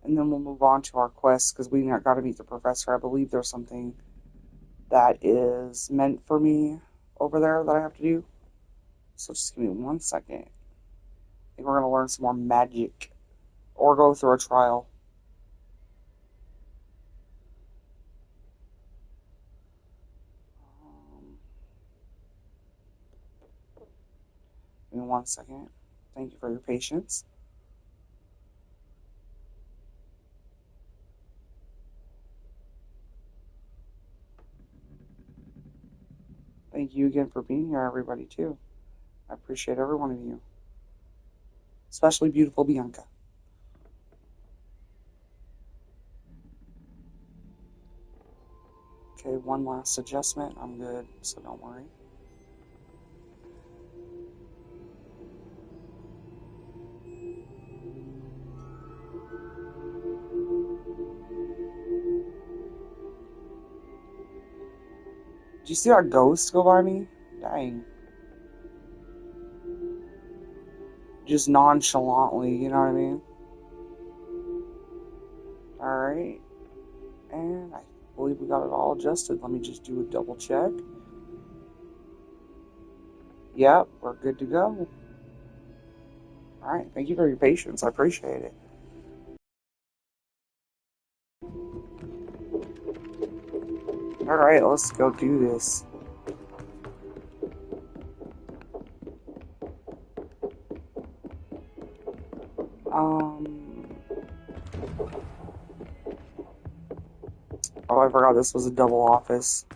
And then we'll move on to our quest, because we got to meet the professor. I believe there's something that is meant for me over there that I have to do. So just give me 1 second. I think we're going to learn some more magic. Or go through a trial. Give me 1 second. Thank you for your patience. Thank you again for being here, everybody, too. I appreciate every one of you. Especially beautiful Bianca. Okay, one last adjustment. I'm good, so don't worry. Did you see that ghost go by me? Dang. Just nonchalantly, you know what I mean? Alright. And I believe we got it all adjusted. Let me just do a double check. Yep, we're good to go. Alright, thank you for your patience. I appreciate it. Alright, let's go do this. Oh, I forgot this was a double office.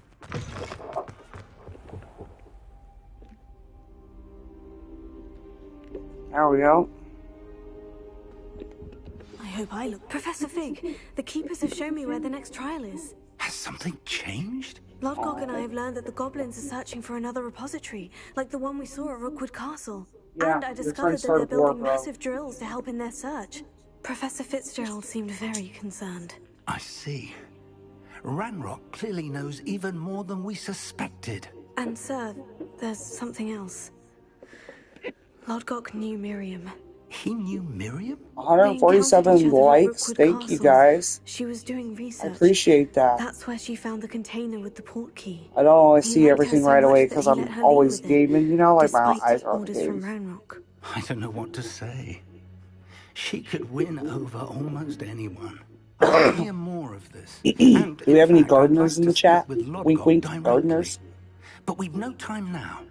There we go. I hope I look... Professor Fig, the Keepers have shown me where the next trial is. Has something changed? Lodgok and I have learned that the goblins are searching for another repository, like the one we saw at Rookwood Castle. Yeah, and I discovered that they're building massive drills to help in their search. Professor Fitzgerald seemed very concerned. I see. Ranrock clearly knows even more than we suspected. And sir, there's something else. Lodgok knew Miriam. He knew Miriam? 147 likes. Thank you guys. She was doing research. I appreciate that. That's where she found the container with the port key. I don't always see everything right away because I'm always gaming, you know, like my eyes are on the games. I don't know what to say. She could win over almost anyone. I'll hear more of this. Do we have any gardeners in the chat? Wink, wink, gardeners. But we've no time now.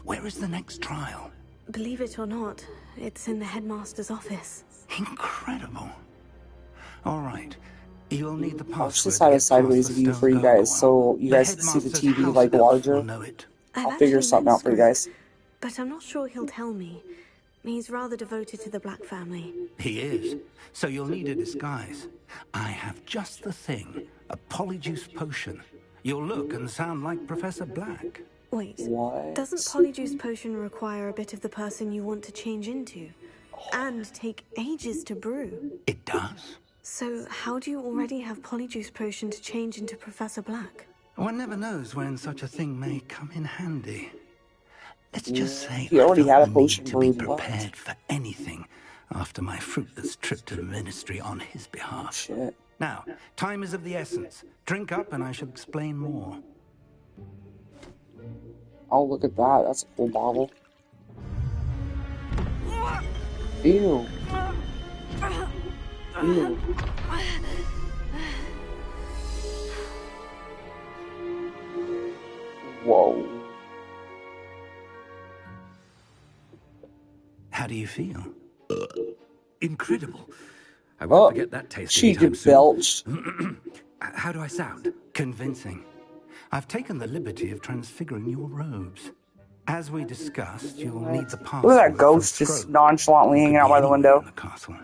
Where is the next trial? Believe it or not, it's in the headmaster's office. Incredible. All right. You'll need the password. I'll just have a sideways view for you guys so you guys can see the TV like larger. I'll figure something out for you guys. But I'm not sure he'll tell me. He's rather devoted to the Black family. He is. So you'll need a disguise. I have just the thing. A polyjuice potion. You'll look and sound like Professor Black. Wait, what? Doesn't polyjuice potion require a bit of the person you want to change into? And take ages to brew? It does. So how do you already have polyjuice potion to change into Professor Black? One never knows when such a thing may come in handy. Let's just say he already had a potion to be prepared for anything after my fruitless trip to the ministry on his behalf. Shit. Now, time is of the essence. Drink up and I shall explain more. Oh, look at that. That's a cool bottle. Ew. Ew. Whoa. How do you feel? Incredible. I won't forget that taste. She could belch. How do I sound? Convincing. I've taken the liberty of transfiguring your robes. As we discussed, you'll need the password. Look at that ghost just nonchalantly hanging out by the window. In the castle.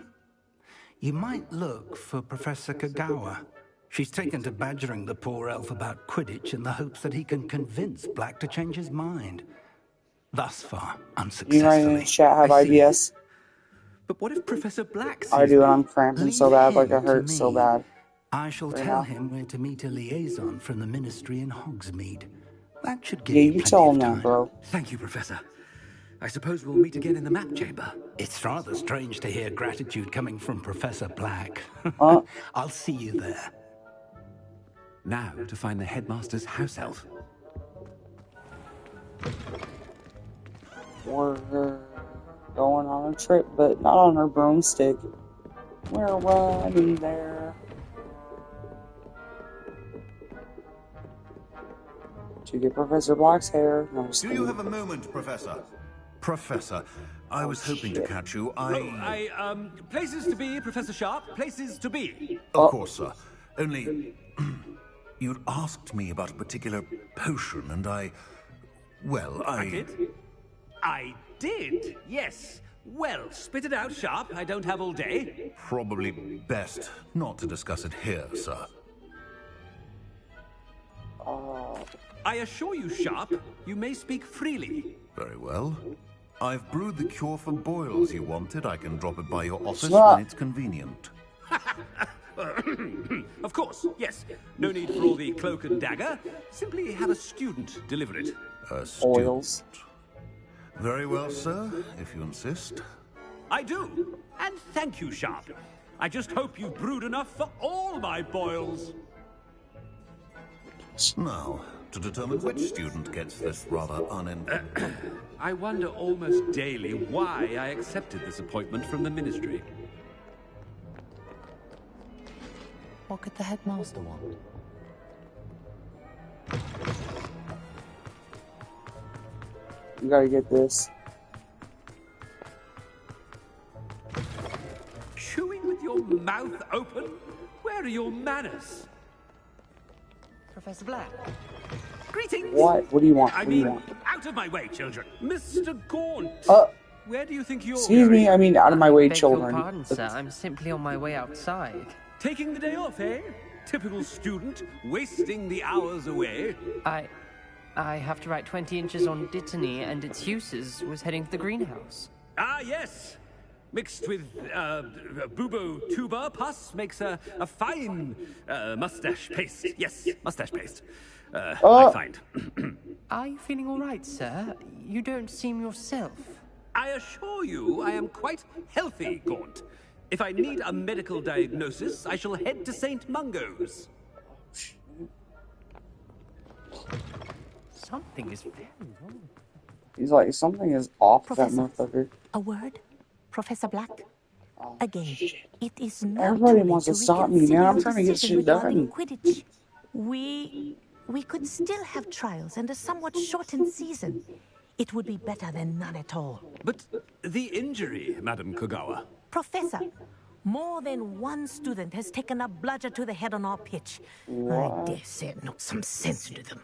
You might look for Professor Kagawa. She's taken to badgering the poor elf about Quidditch in the hopes that he can convince Black to change his mind. Thus far, unsuccessfully. You writing in the chat have IBS? But what if Professor Black sees I do, and I'm cramping so bad, like it hurts so bad. I shall tell him where to meet a liaison from the ministry in Hogsmeade. That should give you tell him that, bro. Thank you, Professor. I suppose we'll meet again in the map chamber. It's rather strange to hear gratitude coming from Professor Black. Uh, I'll see you there. Now to find the headmaster's house elf. we're going on a trip, but not on her broomstick. We're running there to get Professor Black's hair. No, I'm just Do you have a moment, Professor? Professor, I was hoping to catch you. Places to be, Professor Sharp, places to be. Of course, sir. Only... You'd asked me about a particular potion, and I did? I did, yes. Well, spit it out, Sharp. I don't have all day. Probably best not to discuss it here, sir. I assure you, Sharp, you may speak freely. Very well. I've brewed the cure for boils you wanted. I can drop it by your office Sir. when it's convenient. Of course, yes. No need for all the cloak and dagger. Simply have a student deliver it. A student. Oils. Very well, sir, if you insist. I do. And thank you, Sharp. I just hope you've brewed enough for all my boils. Now, to determine which student gets this rather I wonder almost daily why I accepted this appointment from the ministry. What could the headmaster want? You gotta get this. Chewing with your mouth open? Where are your manners? Professor Black. Greetings! What? What do you want? I What do you mean, want? out of my way, children. Mr. Gaunt. Where do you think you're Excuse me, I mean out of my way, Beg children. your pardon, sir. I'm simply on my way outside. Taking the day off, eh? Typical student, wasting the hours away. I have to write 20 inches on Dittany and its uses. Was heading to the greenhouse. Ah, yes. Mixed with bubo tuber pus makes a fine mustache paste. Yes, mustache paste. I find. Are you feeling all right, sir? You don't seem yourself. I assure you I am quite healthy, Gaunt. If I need a medical diagnosis, I shall head to St. Mungo's. Something is very wrong. He's like, something is off with that Professor. motherfucker. A word? Professor Black? Again, it is not Everybody too late wants to stop me, reconsider man. I'm your trying to get decision shit regarding done. Quidditch. We could still have trials and a somewhat shortened season. It would be better than none at all. But the injury, Madam Kogawa. Professor, more than one student has taken a bludger to the head on our pitch. I dare say it knocked some sense into them.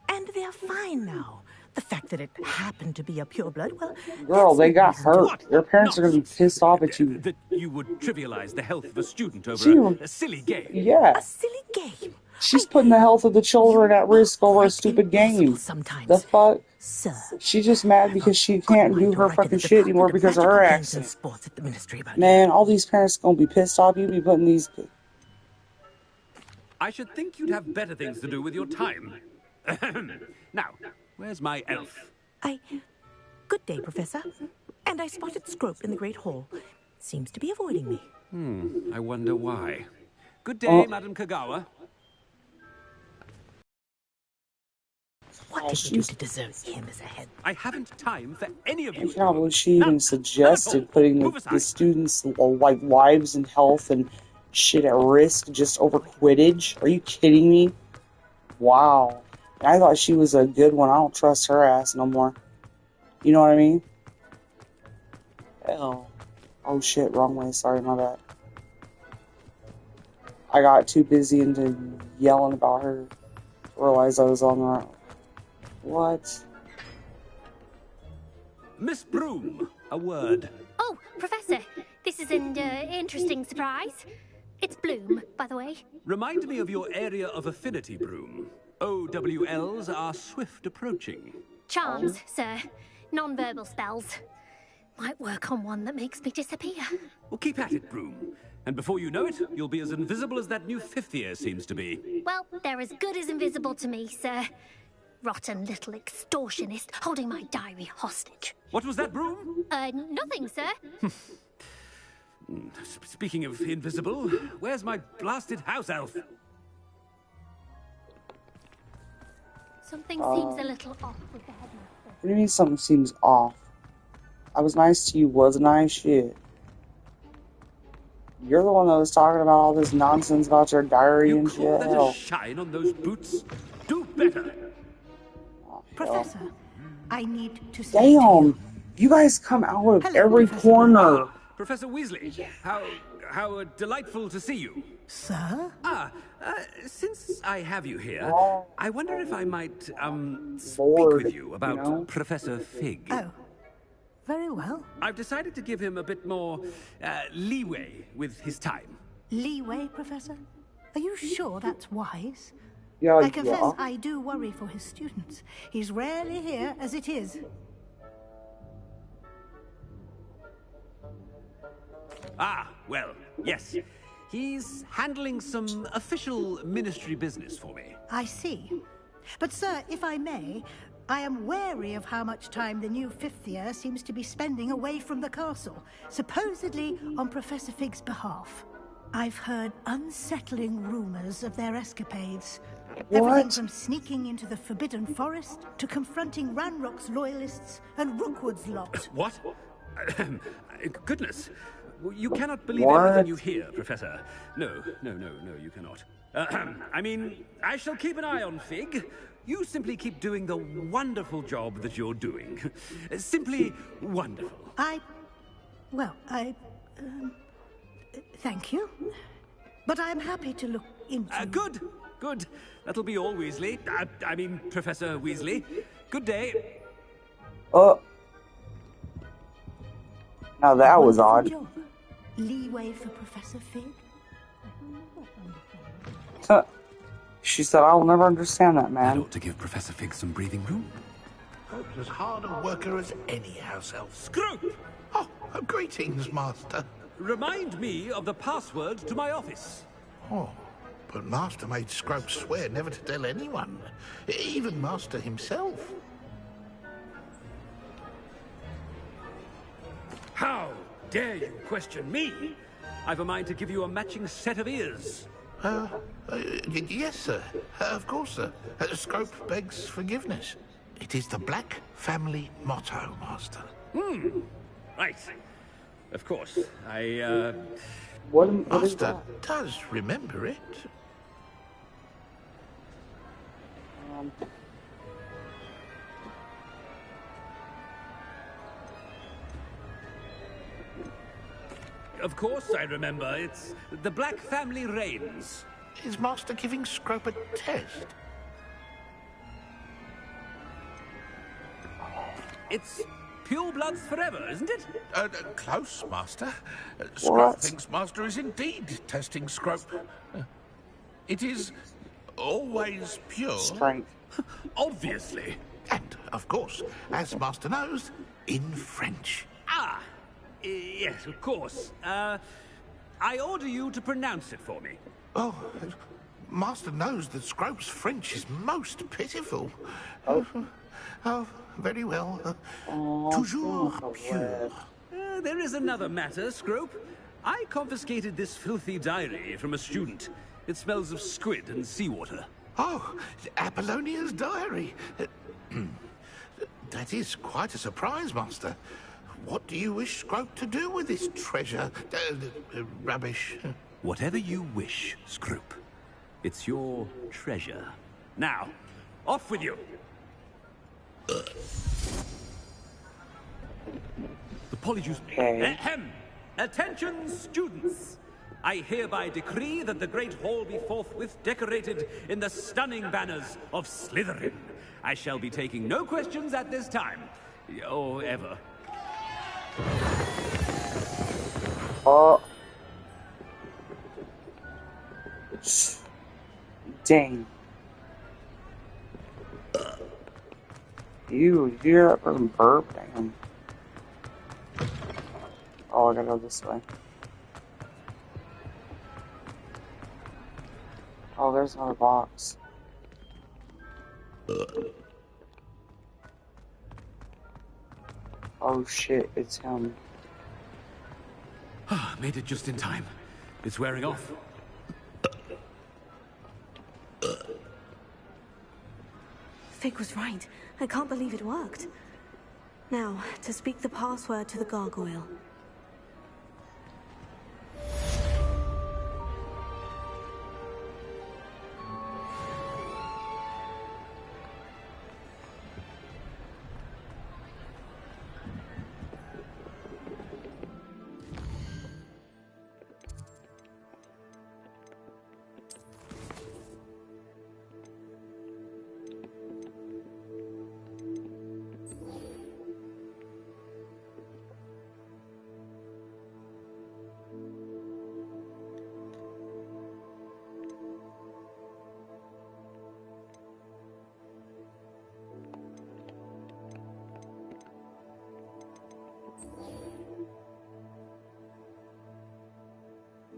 And they're fine now. The fact that it happened to be a pureblood, well... Girl, they got hurt. What? Their parents are gonna be pissed off at you. That you would trivialize the health of a student over She- a silly game. Yeah. A silly game. She's putting the health of the children at risk over a stupid game. Sometimes. The fuck? Sir. She's just mad because she can't do her fucking shit anymore because of her accent. Sports at the ministry about Man, all these parents gonna be pissed off. You be putting these... I should think you'd have better things to do with your time. Now, where's my elf? Good day, Professor. And I spotted Scrope in the Great Hall. Seems to be avoiding me. I wonder why. Good day, Madam Kogawa. What did you do to deserve him as a head? I haven't time for any of I you. can't believe she even suggested putting the students' like lives and health and shit at risk just over Quidditch. Are you kidding me? Wow. I thought she was a good one. I don't trust her ass no more. You know what I mean? Hell. Oh shit, wrong way. Sorry, my bad. I got too busy into yelling about her to realize I was on the wrong. What? Miss Broom, a word. Oh, Professor, this is an interesting surprise. It's Bloom, by the way. Remind me of your area of affinity, Broom. OWLs are swift approaching. Charms, sir. Non-verbal spells. Might work on one that makes me disappear. Well, keep at it, Broom. And before you know it, you'll be as invisible as that new fifth year seems to be. Well, they're as good as invisible to me, sir. rotten little extortionist holding my diary hostage. What was that, Broom? Nothing, sir. Speaking of invisible, where's my blasted house elf? Something seems a little off with the headmaster. What do you mean something seems off? I was nice to you, wasn't I? Shit. You're the one that was talking about all this nonsense about your diary You and call shit. that a shine on those boots? Do better. Oh, Professor, I need to speak to you. damn! You guys come out of Hello, every Professor. corner. Professor Weasley, how delightful to see you. Sir? Since I have you here, Oh. I wonder if I might, speak Bored, with you about you know? Professor Fig. Oh, very well. I've decided to give him a bit more, leeway with his time. Leeway, Professor? Are you sure that's wise? Yeah, I confess yeah. I do worry for his students. He's rarely here as it is. Well, yes. He's handling some official ministry business for me. I see. But, sir, if I may, I am wary of how much time the new fifth year seems to be spending away from the castle, supposedly on Professor Fig's behalf. I've heard unsettling rumors of their escapades. Everything from sneaking into the Forbidden Forest to confronting Ranrock's loyalists and Rookwood's lot. What? Goodness. You cannot believe What? everything you hear, Professor. No, you cannot. I mean, I shall keep an eye on Fig. You simply keep doing the wonderful job that you're doing. Simply wonderful. Thank you. But I'm happy to look into... Good. That'll be all, Weasley. I mean, Professor Weasley. Good day. Oh. Now that was odd. Job. Leeway for Professor Fig? She said, I'll never understand that, I man. ought to give Professor Fig some breathing room. Scrope's as hard a worker as any house elf. Scrope! Oh, greetings, Master. Remind me of the password to my office. Oh, but Master made Scrope swear never to tell anyone, even Master himself. How dare you question me? I've a mind to give you a matching set of ears. Yes, sir. Of course, sir. Scrope begs forgiveness. It is the Black family motto, Master. Right. Of course. I, What is Master that? does remember it. Of course I remember. It's the Black family reigns. Is Master giving Scrope a test? It's pure bloods forever, isn't it? Close, Master. What? Scrope thinks Master is indeed testing Scrope. It is always pure. Strength. Obviously. And, of course, as Master knows, in French. Yes, of course. I order you to pronounce it for me. Oh, Master knows that Scrope's French is most pitiful. Oh, very well. Toujours pure. There is another matter, Scrope. I confiscated this filthy diary from a student. It smells of squid and seawater. Oh, Apollonia's diary. That is quite a surprise, Master. What do you wish Scrope to do with this treasure? Rubbish. Whatever you wish, Scrope. It's your treasure. Now, off with you. The Polyjuice... Okay. Ahem! Attention, students! I hereby decree that the Great Hall be forthwith decorated in the stunning banners of Slytherin. I shall be taking no questions at this time. Or ever. Dang. You hear that person burp? Damn. Oh, I gotta go this way. Oh, there's another box. Oh shit, it's him. Made it just in time. It's wearing off. Fig was right. I can't believe it worked. Now, to speak the password to the gargoyle.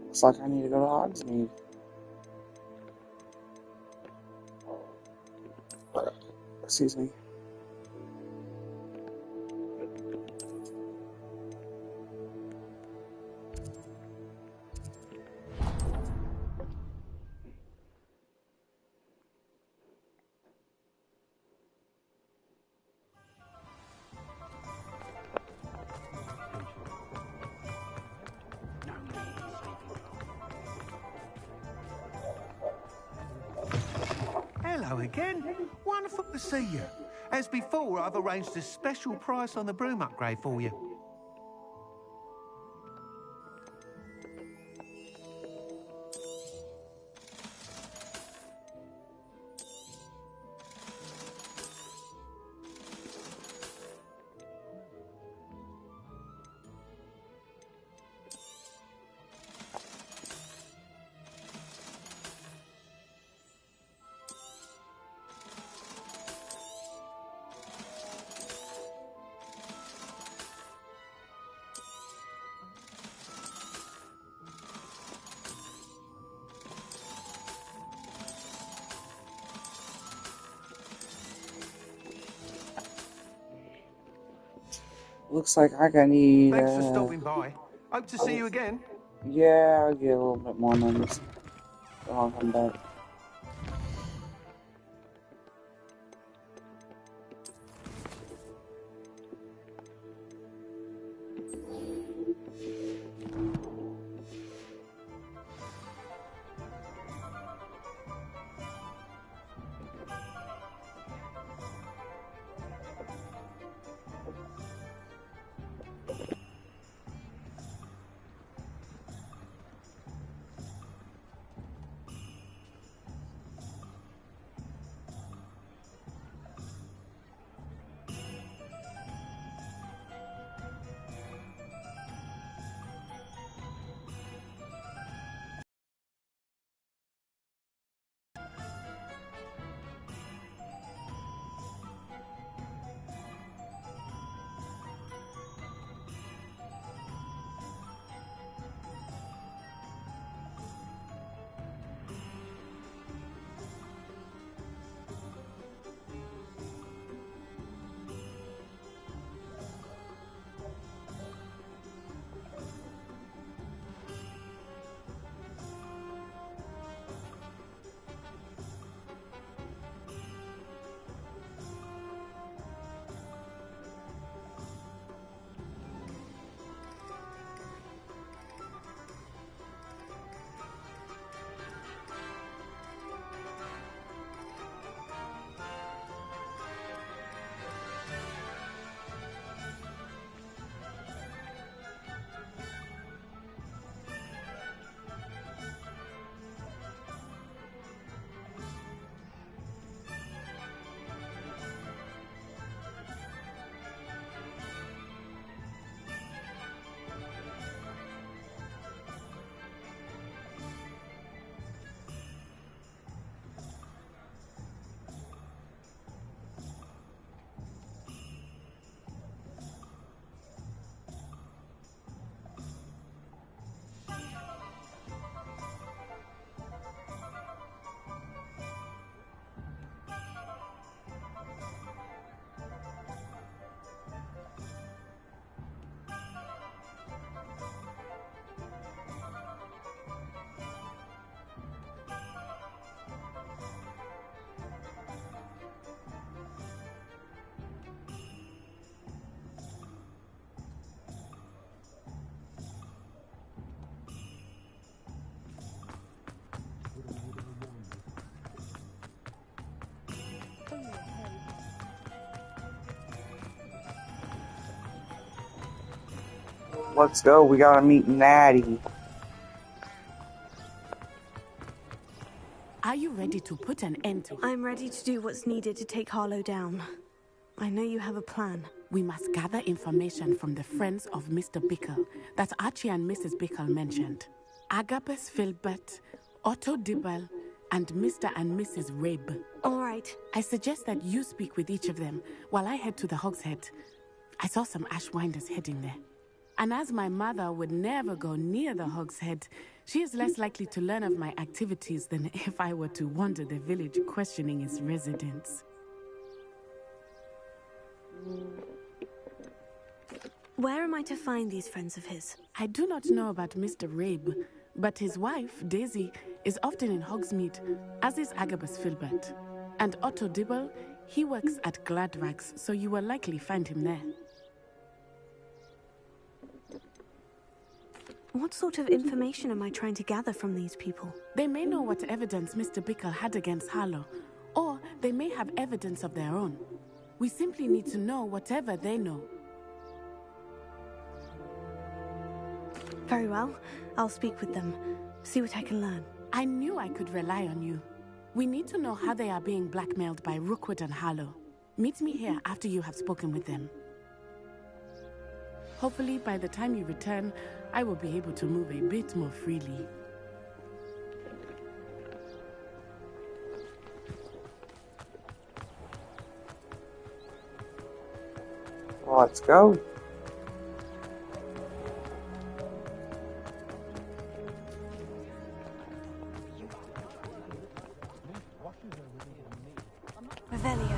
Looks like I need to go to Hogsmeade. Excuse me. Hello again. Wonderful to see you. As before, I've arranged a special price on the broom upgrade for you. Looks like I gonna need. Thanks for stopping by. Hope to see you again. Yeah, I'll get a little bit more numbers. I'll come back. Let's go. We gotta meet Natty. Are you ready to put an end to it? I'm ready to do what's needed to take Harlow down. I know you have a plan. We must gather information from the friends of Mr. Bickle that Archie and Mrs. Bickle mentioned. Agabus Filbert, Otto Dibble, and Mr. and Mrs. Rabe. All right. I suggest that you speak with each of them while I head to the Hogshead. I saw some Ashwinders heading there. And as my mother would never go near the Hogshead, she is less likely to learn of my activities than if I were to wander the village questioning its residents. Where am I to find these friends of his? I do not know about Mr. Rabe, but his wife, Daisy, is often in Hogsmeade, as is Agabus Filbert. And Otto Dibble, he works at Gladrags, so you will likely find him there. What sort of information am I trying to gather from these people? They may know what evidence Mr. Bickle had against Harlow, or they may have evidence of their own. We simply need to know whatever they know. Very well. I'll speak with them. See what I can learn. I knew I could rely on you. We need to know how they are being blackmailed by Rookwood and Harlow. Meet me here after you have spoken with them. Hopefully, by the time you return, I will be able to move a bit more freely. Let's go. Revelio.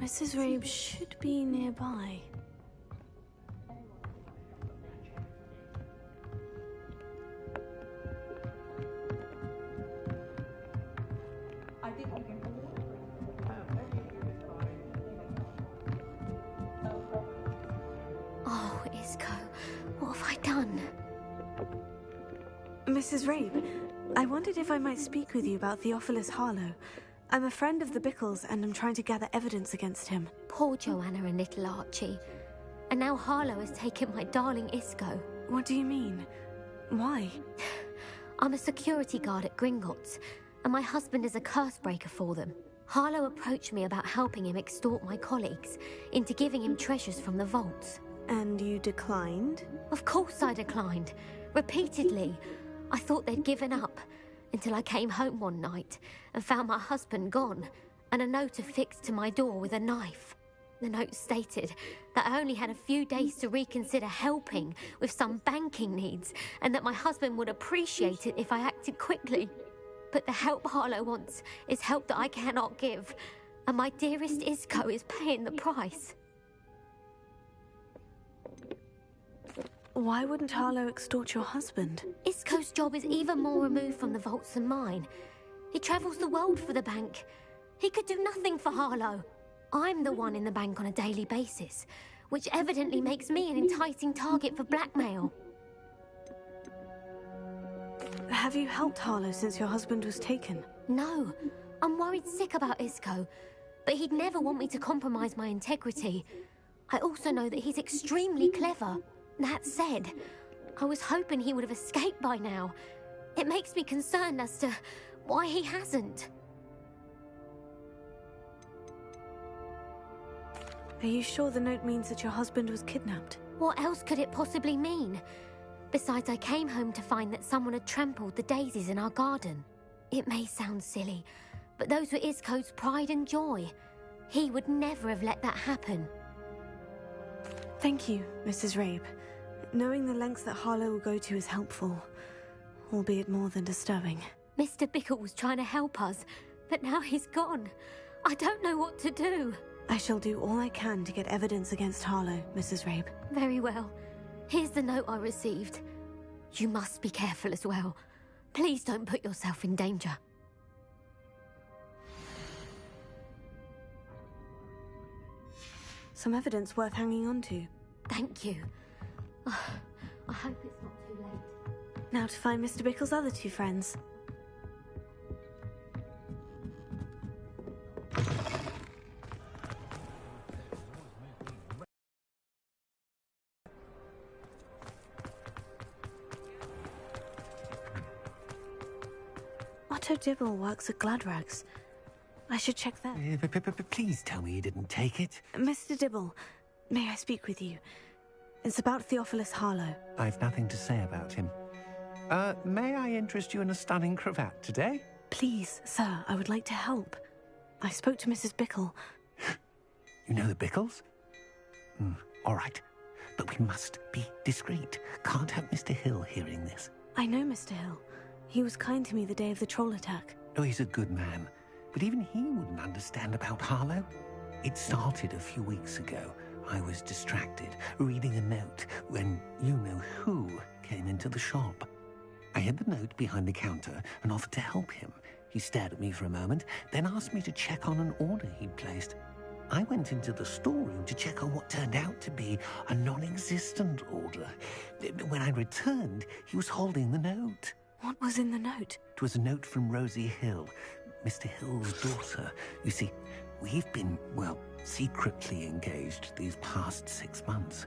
Mrs. Rabe should be nearby. Oh, Isco, what have I done? Mrs. Rabe, I wondered if I might speak with you about Theophilus Harlow. I'm a friend of the Bickles, and I'm trying to gather evidence against him. Poor Joanna and little Archie. And now Harlow has taken my darling Isco. What do you mean? Why? I'm a security guard at Gringotts, and my husband is a curse breaker for them. Harlow approached me about helping him extort my colleagues into giving him treasures from the vaults. And you declined? Of course I declined. Repeatedly. I thought they'd given up, until I came home one night and found my husband gone, and a note affixed to my door with a knife. The note stated that I only had a few days to reconsider helping with some banking needs, and that my husband would appreciate it if I acted quickly. But the help Harlow wants is help that I cannot give, and my dearest Isco is paying the price. Why wouldn't Harlow extort your husband? Isco's job is even more removed from the vaults than mine. He travels the world for the bank. He could do nothing for Harlow. I'm the one in the bank on a daily basis, which evidently makes me an enticing target for blackmail. Have you helped Harlow since your husband was taken? No. I'm worried sick about Isco, but he'd never want me to compromise my integrity. I also know that he's extremely clever. That said, I was hoping he would have escaped by now. It makes me concerned as to why he hasn't. Are you sure the note means that your husband was kidnapped? What else could it possibly mean? Besides, I came home to find that someone had trampled the daisies in our garden. It may sound silly, but those were Isco's pride and joy. He would never have let that happen. Thank you, Mrs. Rabe. Knowing the lengths that Harlow will go to is helpful, albeit more than disturbing. Mr. Bickle was trying to help us, but now he's gone. I don't know what to do. I shall do all I can to get evidence against Harlow, Mrs. Rabe. Very well. Here's the note I received. You must be careful as well. Please don't put yourself in danger. Some evidence worth hanging on to. Thank you. I hope it's not too late. Now to find Mr. Bickle's other two friends. Otto Dibble works at Gladrags. I should check that. Please tell me you didn't take it. Mr. Dibble, may I speak with you? It's about Theophilus Harlow. I've nothing to say about him. May I interest you in a stunning cravat today? Please, sir, I would like to help. I spoke to Mrs. Bickle. You know the Bickles? All right. But we must be discreet. Can't have Mr. Hill hearing this. I know Mr. Hill. He was kind to me the day of the troll attack. Oh, he's a good man. But even he wouldn't understand about Harlow. It started a few weeks ago. I was distracted, reading a note, when you-know-who came into the shop. I hid the note behind the counter and offered to help him. He stared at me for a moment, then asked me to check on an order he'd placed. I went into the storeroom to check on what turned out to be a non-existent order. When I returned, he was holding the note. What was in the note? It was a note from Rosie Hill, Mr. Hill's daughter. You see, we've been, well, secretly engaged these past 6 months.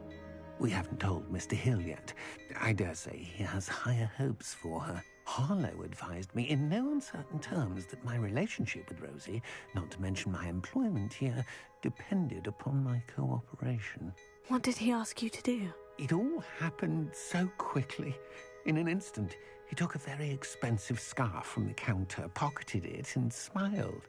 We haven't told Mr. Hill yet. I dare say he has higher hopes for her. Harlow advised me in no uncertain terms that my relationship with Rosie, not to mention my employment here, depended upon my cooperation. What did he ask you to do? It all happened so quickly. In an instant, he took a very expensive scarf from the counter, pocketed it, and smiled.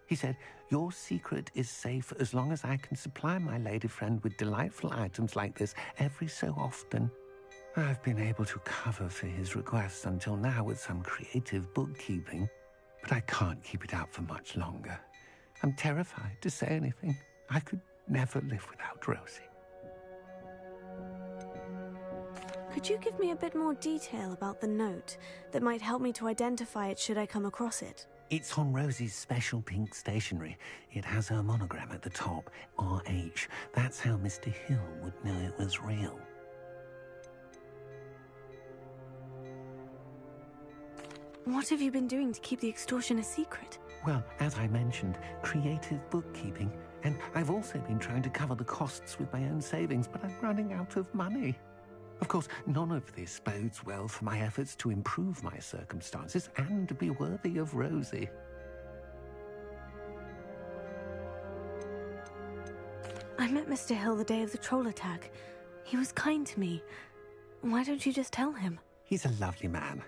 He said, "Your secret is safe as long as I can supply my lady friend with delightful items like this every so often." I've been able to cover for his requests until now with some creative bookkeeping, but I can't keep it out for much longer. I'm terrified to say anything. I could never live without Rosie. Could you give me a bit more detail about the note that might help me to identify it should I come across it? It's on Rosie's special pink stationery. It has her monogram at the top, RH. That's how Mr. Hill would know it was real. What have you been doing to keep the extortion a secret? Well, as I mentioned, creative bookkeeping. And I've also been trying to cover the costs with my own savings, but I'm running out of money. Of course, none of this bodes well for my efforts to improve my circumstances and to be worthy of Rosie. I met Mr. Hill the day of the troll attack. He was kind to me. Why don't you just tell him? He's a lovely man.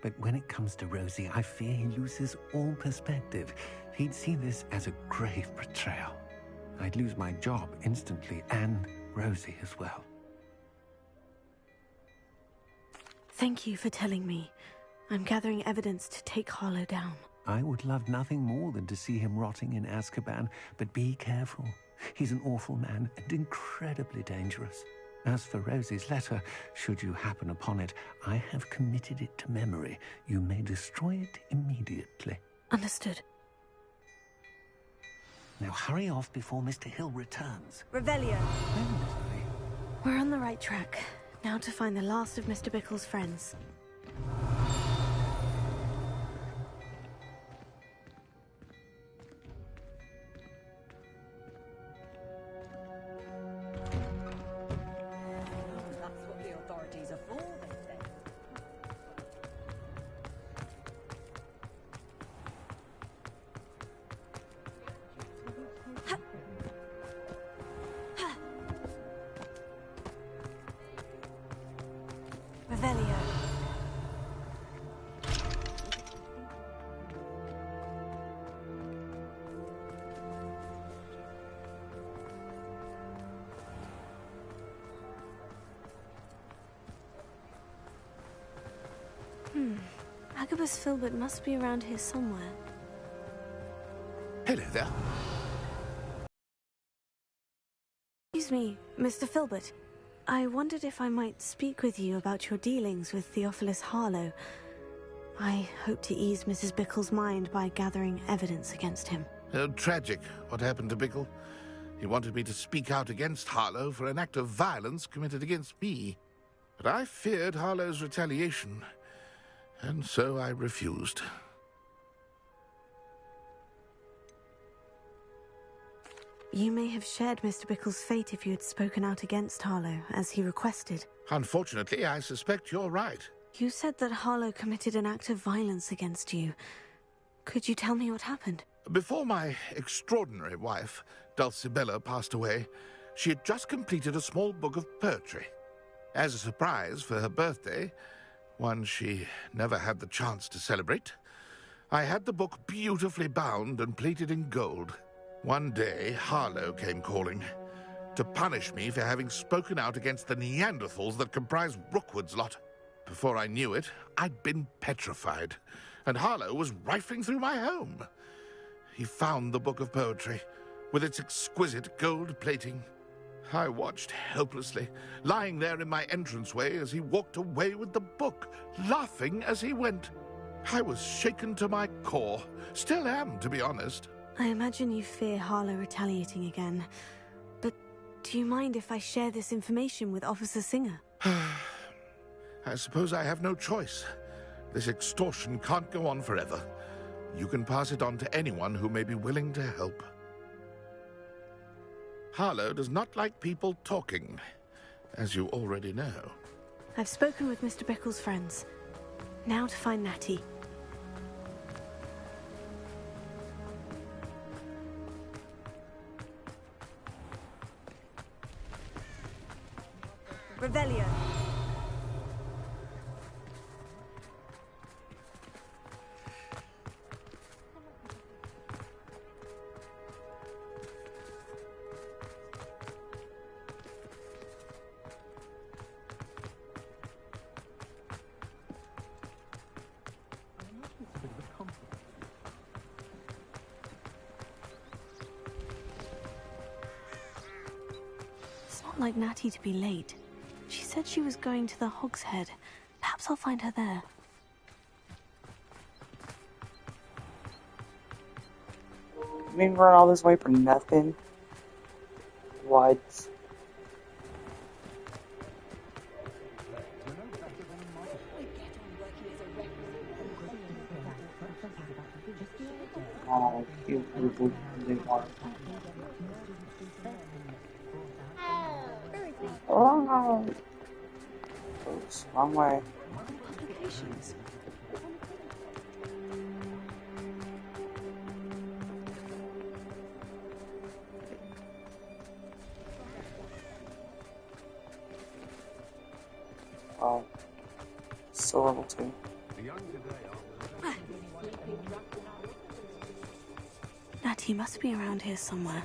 But when it comes to Rosie, I fear he loses all perspective. He'd see this as a grave betrayal. I'd lose my job instantly, and Rosie as well. Thank you for telling me. I'm gathering evidence to take Harlow down. I would love nothing more than to see him rotting in Azkaban, but be careful. He's an awful man and incredibly dangerous. As for Rosie's letter, should you happen upon it, I have committed it to memory. You may destroy it immediately. Understood. Now hurry off before Mr. Hill returns. Revelio. We're on the right track. Now to find the last of Mr. Bickle's friends. That's what the authorities are for, they say. Revelio. Jacobus Filbert must be around here somewhere. Hello there. Excuse me, Mr. Filbert. I wondered if I might speak with you about your dealings with Theophilus Harlow. I hope to ease Mrs. Bickle's mind by gathering evidence against him. Tragic what happened to Bickle. He wanted me to speak out against Harlow for an act of violence committed against me. But I feared Harlow's retaliation, and so I refused. You may have shared Mr. Bickle's fate if you had spoken out against Harlow, as he requested. Unfortunately, I suspect you're right. You said that Harlow committed an act of violence against you. Could you tell me what happened? Before my extraordinary wife, Dulcibella, passed away, she had just completed a small book of poetry. As a surprise for her birthday, one she never had the chance to celebrate, I had the book beautifully bound and plated in gold. One day, Harlow came calling to punish me for having spoken out against the Neanderthals that comprise Rookwood's lot. Before I knew it, I'd been petrified, and Harlow was rifling through my home. He found the book of poetry, with its exquisite gold plating. I watched helplessly, lying there in my entranceway as he walked away with the book, laughing as he went. I was shaken to my core. Still am, to be honest. I imagine you fear Harlow retaliating again. But do you mind if I share this information with Officer Singer? I suppose I have no choice. This extortion can't go on forever. You can pass it on to anyone who may be willing to help. Harlow does not like people talking, as you already know. I've spoken with Mr. Bickle's friends. Now to find Natty. Revelio. It's not like Natty to be late. She said she was going to the Hog's Head. Perhaps I'll find her there. You mean run all this way for nothing? What? Oh, you really want. Oh, oops, wrong way. Complications. Oh, so level 2. Natty must be around here somewhere.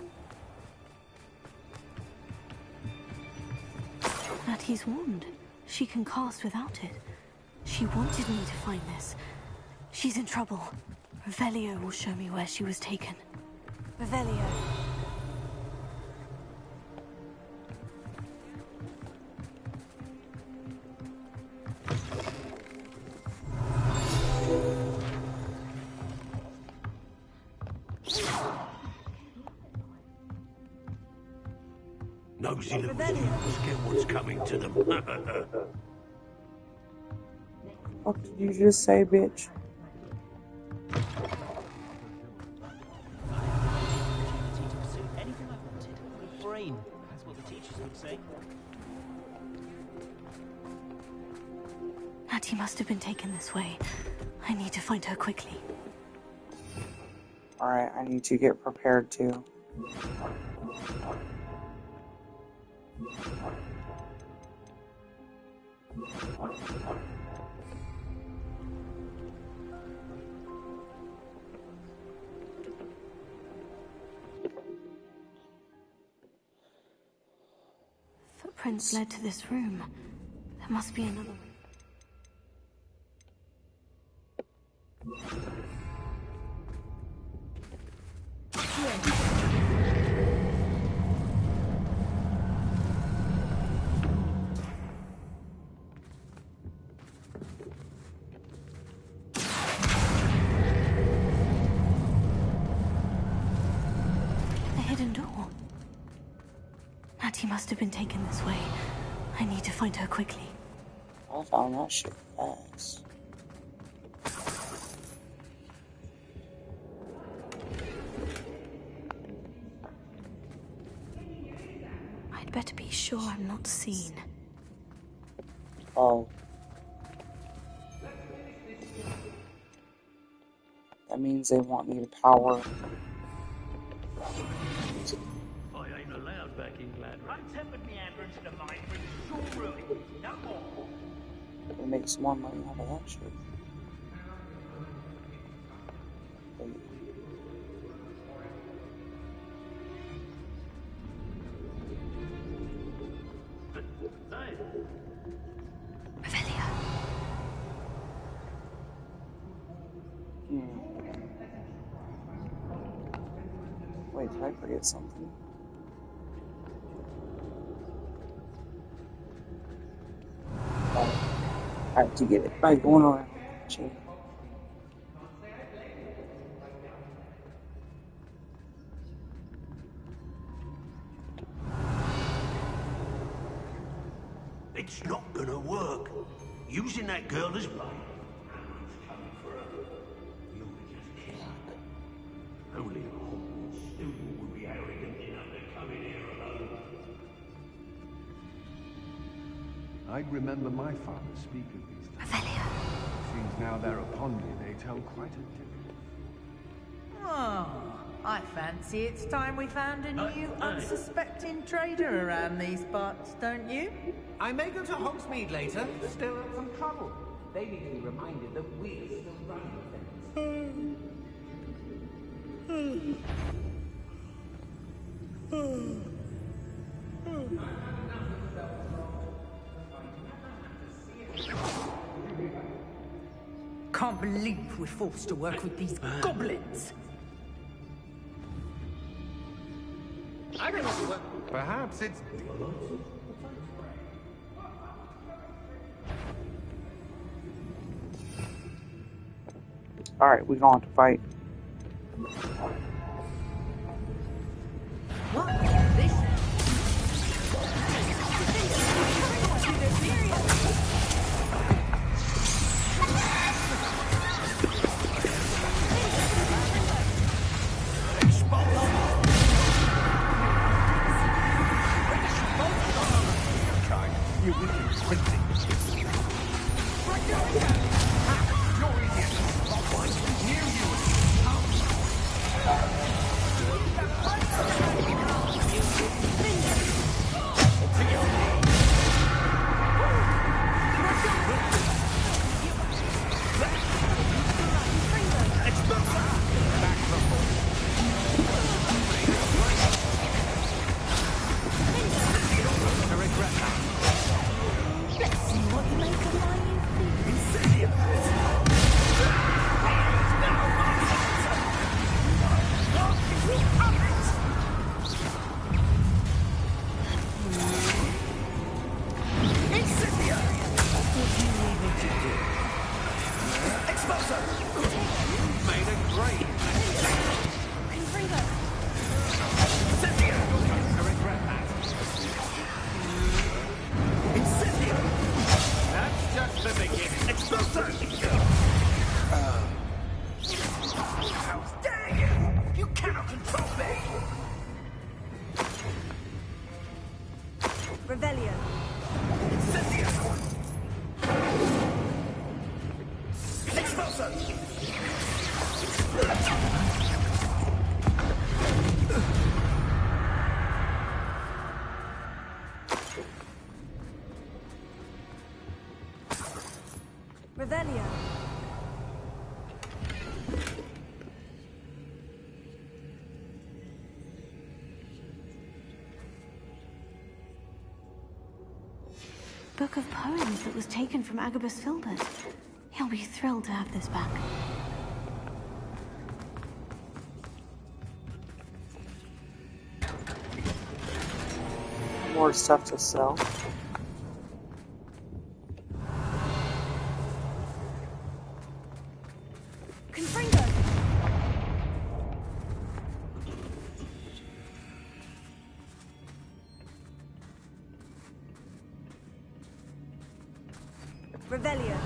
Natty's wand. She can cast without it. She wanted me to find this. She's in trouble. Revelio will show me where she was taken. Revelio. Nosy little things get what's coming to them. What did you just say, bitch? Anything I wanted. Good brain, that's what the teachers would say. Natty must have been taken this way. I need to find her quickly. Alright, I need to get prepared too. Footprints led to this room. There must be another one. hidden door. Natty must have been taken this way. I need to find her quickly. I found that shit fast. I'd better be sure I'm not seen. Oh. That means they want me to power. I ain't allowed back in Gladwin. Untempered meander into the mine brings sure ruin. No more. They make some more money out of that shit. Wait. Revelia. Wait, did I forget something? I have to get it by going around the chain. It's not gonna work. Using that girl as bait. Only a Hogwarts student would be arrogant enough to come in here alone. I'd remember my father speak of these things. Revelia. Seems now they're upon me, they tell quite a different. Oh, I fancy it's time we found a new unsuspecting trader around these parts, don't you? I may go to Hogsmeade later. Stir up some trouble. They need to be reminded that we're still running things. Can't believe we're forced to work with these goblins. I don't know what. Perhaps it's... Alright, we're going to fight. What? This? You're really sprinting. You're idiots. Near Revelio. Revelio. Book of poems that was taken from Agabus Filbert. He'll be thrilled to have this back. More stuff to sell. Revelio.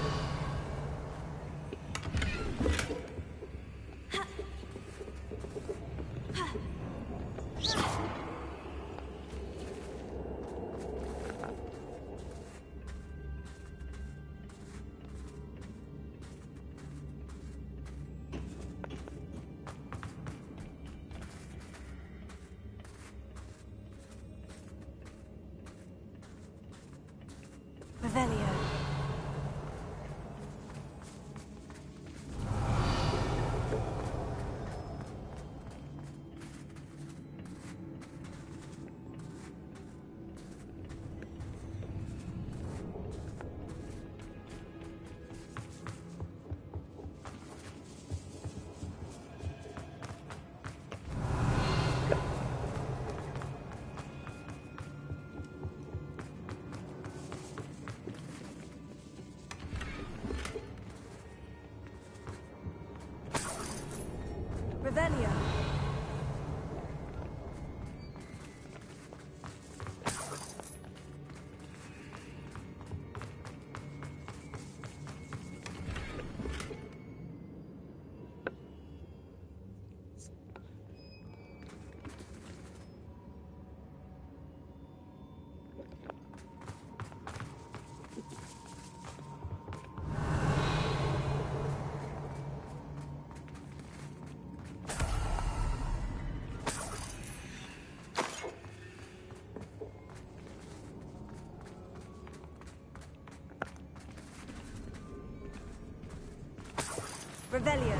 Revelio. Revelio. Revelio.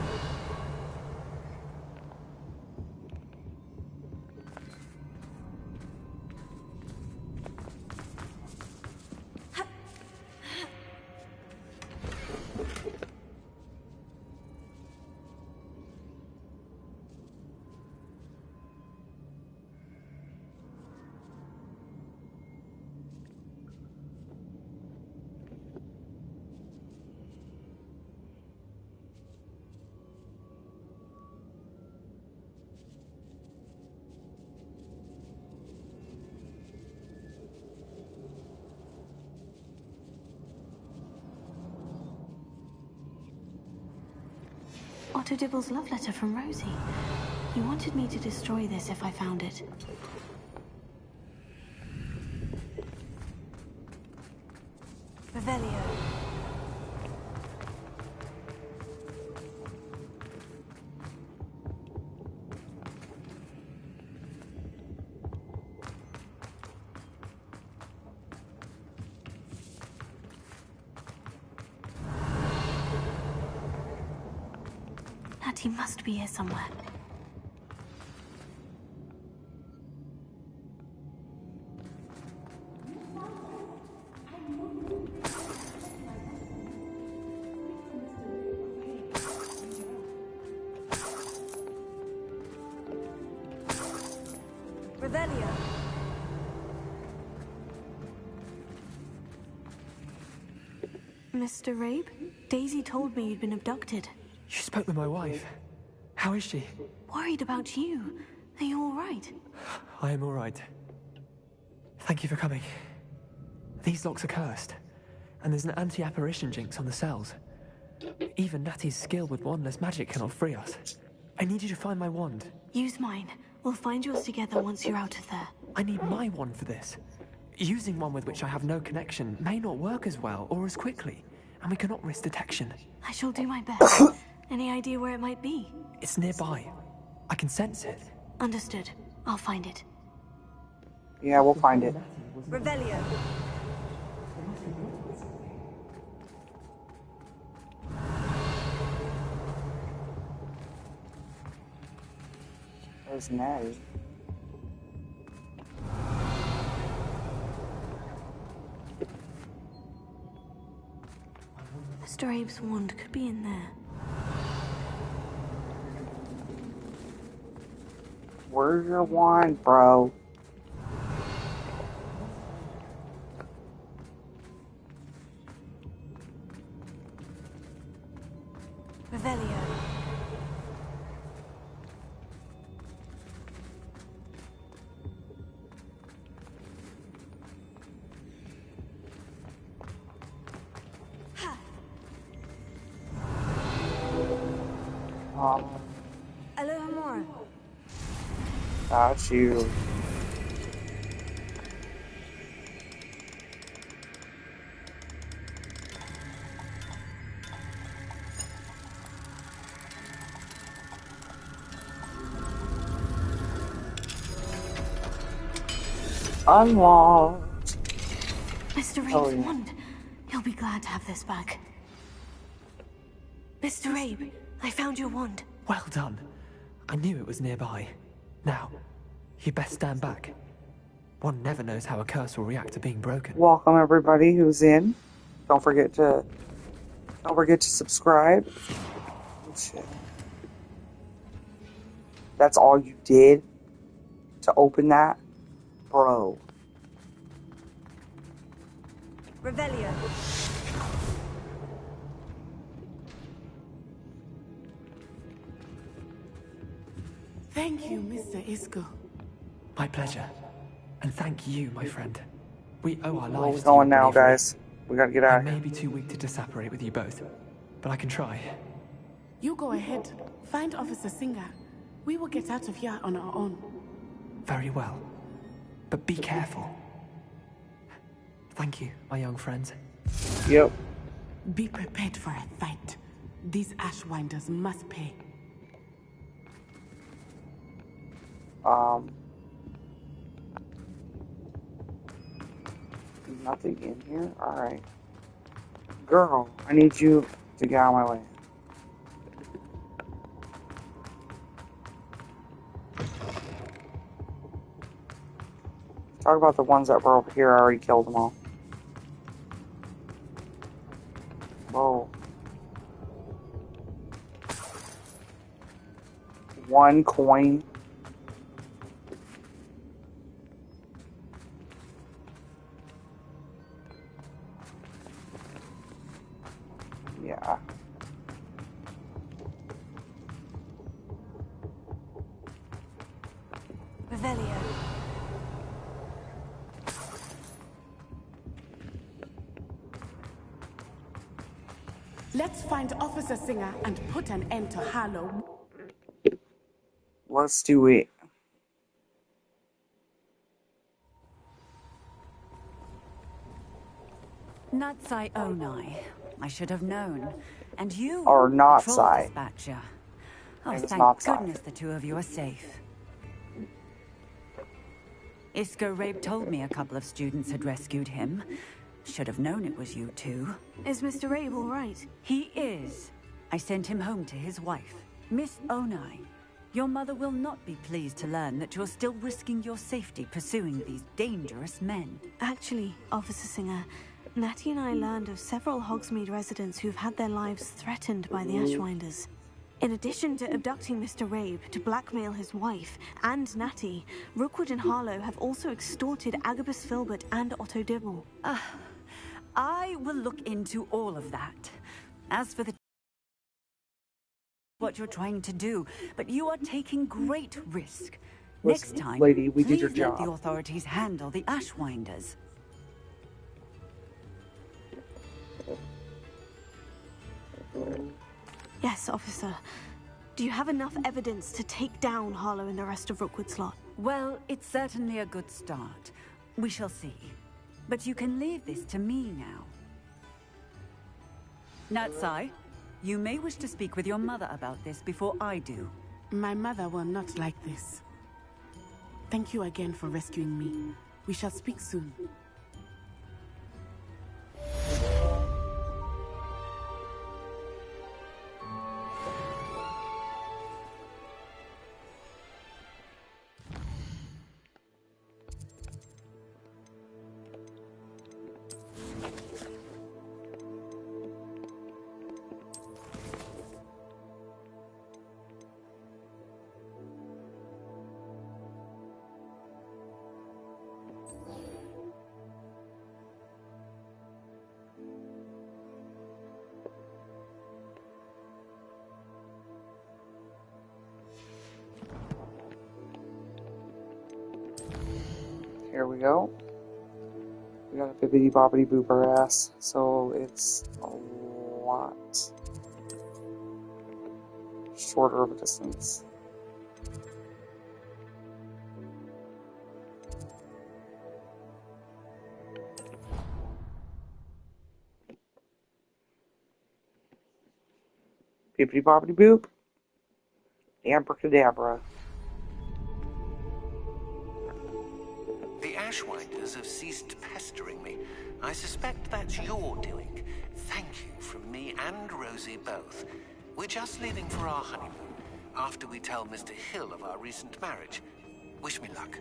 Otto Dibble's love letter from Rosie. He wanted me to destroy this if I found it. Revelio. He must be here somewhere. Revelio. Mr. Rabe, Daisy told me you'd been abducted. You spoke with my wife. How is she? Worried about you. Are you all right? I am all right. Thank you for coming. These locks are cursed, and there's an anti-apparition jinx on the cells. Even Natty's skill with wandless magic cannot free us. I need you to find my wand. Use mine. We'll find yours together once you're out of there. I need my wand for this. Using one with which I have no connection may not work as well or as quickly, and we cannot risk detection. I shall do my best. Any idea where it might be? It's nearby. I can sense it. Understood. I'll find it. Yeah, we'll find it. Revelio. There's Natty. Mr. Abe's wand could be in there. Where's your wand, bro? Revelio. Aloha. Got you. Unlocked. Mr. Oh, Rabe's yeah. wand. You'll be glad to have this back. Mr. Rabe, I found your wand. Well done. I knew it was nearby. Now, you best stand back. One never knows how a curse will react to being broken. Welcome everybody who's in. Don't forget to subscribe. Oh, shit. That's all you did to open that? Bro. Revelio. Thank you, Mr. Isco. My pleasure. And thank you, my friend. We owe our Where are lives we to your going now, bravery. guys? We gotta get I out. may be too weak to disapparate with you both, but I can try. You go ahead. Find Officer Singer. We will get out of here on our own. Very well. But be careful. Thank you, my young friends. Yep. Be prepared for a fight. These Ashwinders must pay. Nothing in here? Alright. Girl, I need you to get out of my way. Talk about the ones that were over here. I already killed them all. Whoa. One coin. Yeah. Revelio. Let's find Officer Singer and put an end to Harlow. Let's do it. Natsai Onai. I should have known. And you, Or not patrol Sai. dispatcher. Oh, It was thank not Sai. goodness the two of you are safe. Isco Rabe told me a couple of students had rescued him. Should have known it was you two. Is Mr. Rabe all right? He is. I sent him home to his wife. Miss Onai, your mother will not be pleased to learn that you're still risking your safety pursuing these dangerous men. Actually, Officer Singer, Natty and I learned of several Hogsmeade residents who've had their lives threatened by the Ashwinders. In addition to abducting Mr. Rabe to blackmail his wife and Natty, Rookwood and Harlow have also extorted Agabus Filbert and Otto Dibble. I will look into all of that. As for what you're trying to do, but you are taking great risk. Listen, Next time, lady, we did please your let job. the authorities handle the Ashwinders. Yes, officer. Do you have enough evidence to take down Harlow and the rest of Rookwood's lot? Well, it's certainly a good start. We shall see. But you can leave this to me now. Natsai, you may wish to speak with your mother about this before I do. My mother will not like this. Thank you again for rescuing me. We shall speak soon. Here we go. We got a bibbidi bobbidi booper ass, so it's a lot. shorter of a distance. Bippity boppity boop. Abracadabra. The Ashwinders have ceased pestering me. I suspect that's your doing. Thank you from me and Rosie both. We're just leaving for our honeymoon, after we tell Mr. Hill of our recent marriage. Wish me luck.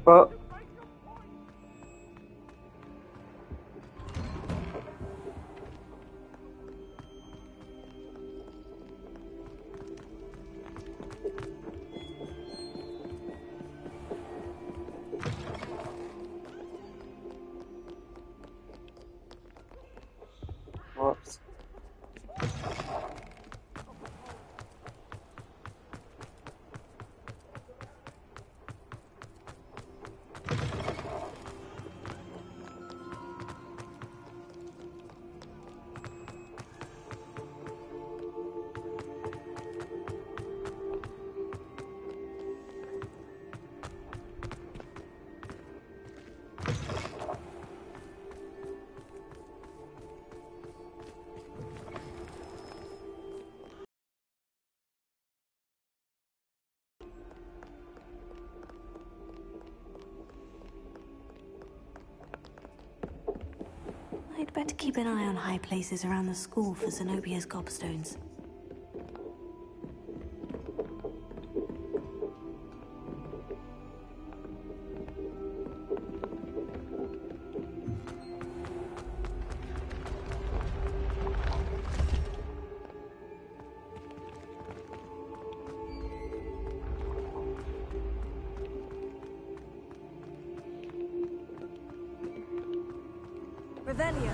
But whoops. I'd better keep an eye on high places around the school for Zenobia's gobstones. Revelio.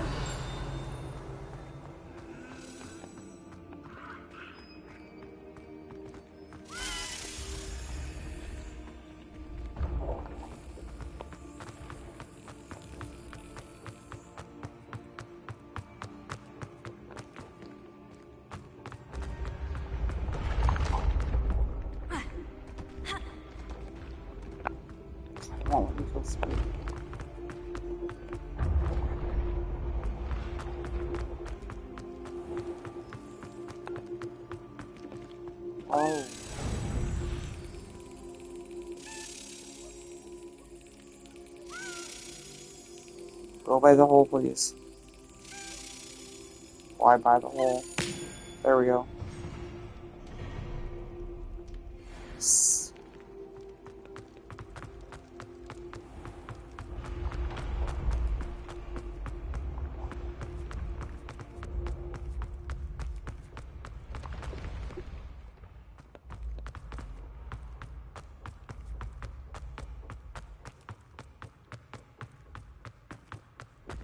Oh, let me feel speed. Oh. Go by the hole, please. Fly by the hole. There we go.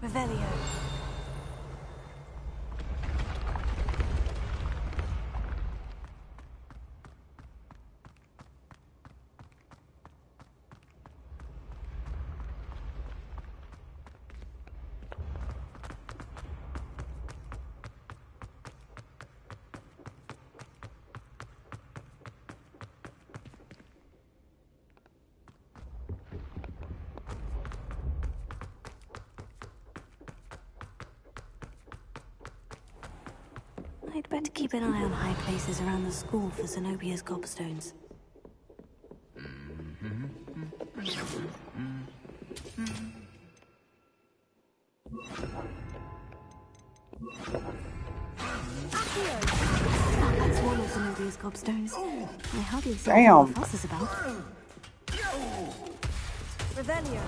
Revelio. I'd better keep an eye on high places around the school for Zenobia's gobstones. That's one of Zenobia's gobstones. I hardly see what the fuss is about. Revelio.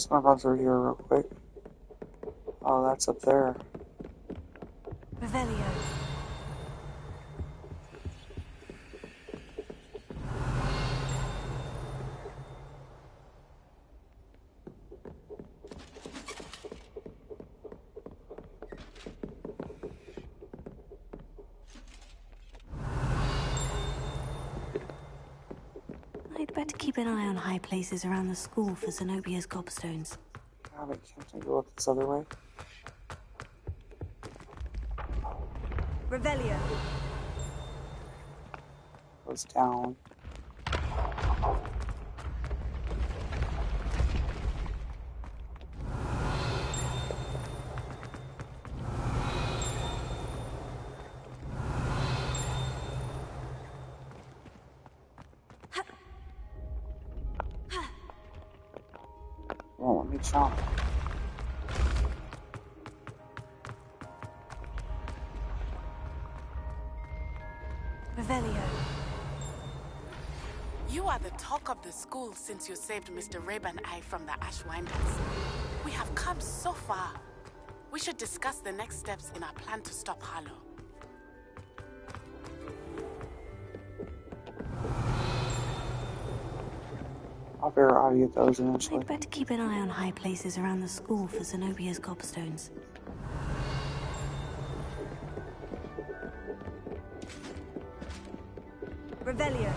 Just gonna run through here real quick. Oh, that's up there. Revelio. I'd better keep an eye on high places around the school for Zenobia's gobstones. God, I can't go look this other way. Revelio. Goes down. Won't let me jump. Revelio. You are the talk of the school since you saved Mr. Rib and I from the Ashwinders. We have come so far. We should discuss the next steps in our plan to stop Harlow. I'll figure out how to get those eventually. I'd better keep an eye on high places around the school for Zenobia's gobstones. Revelio.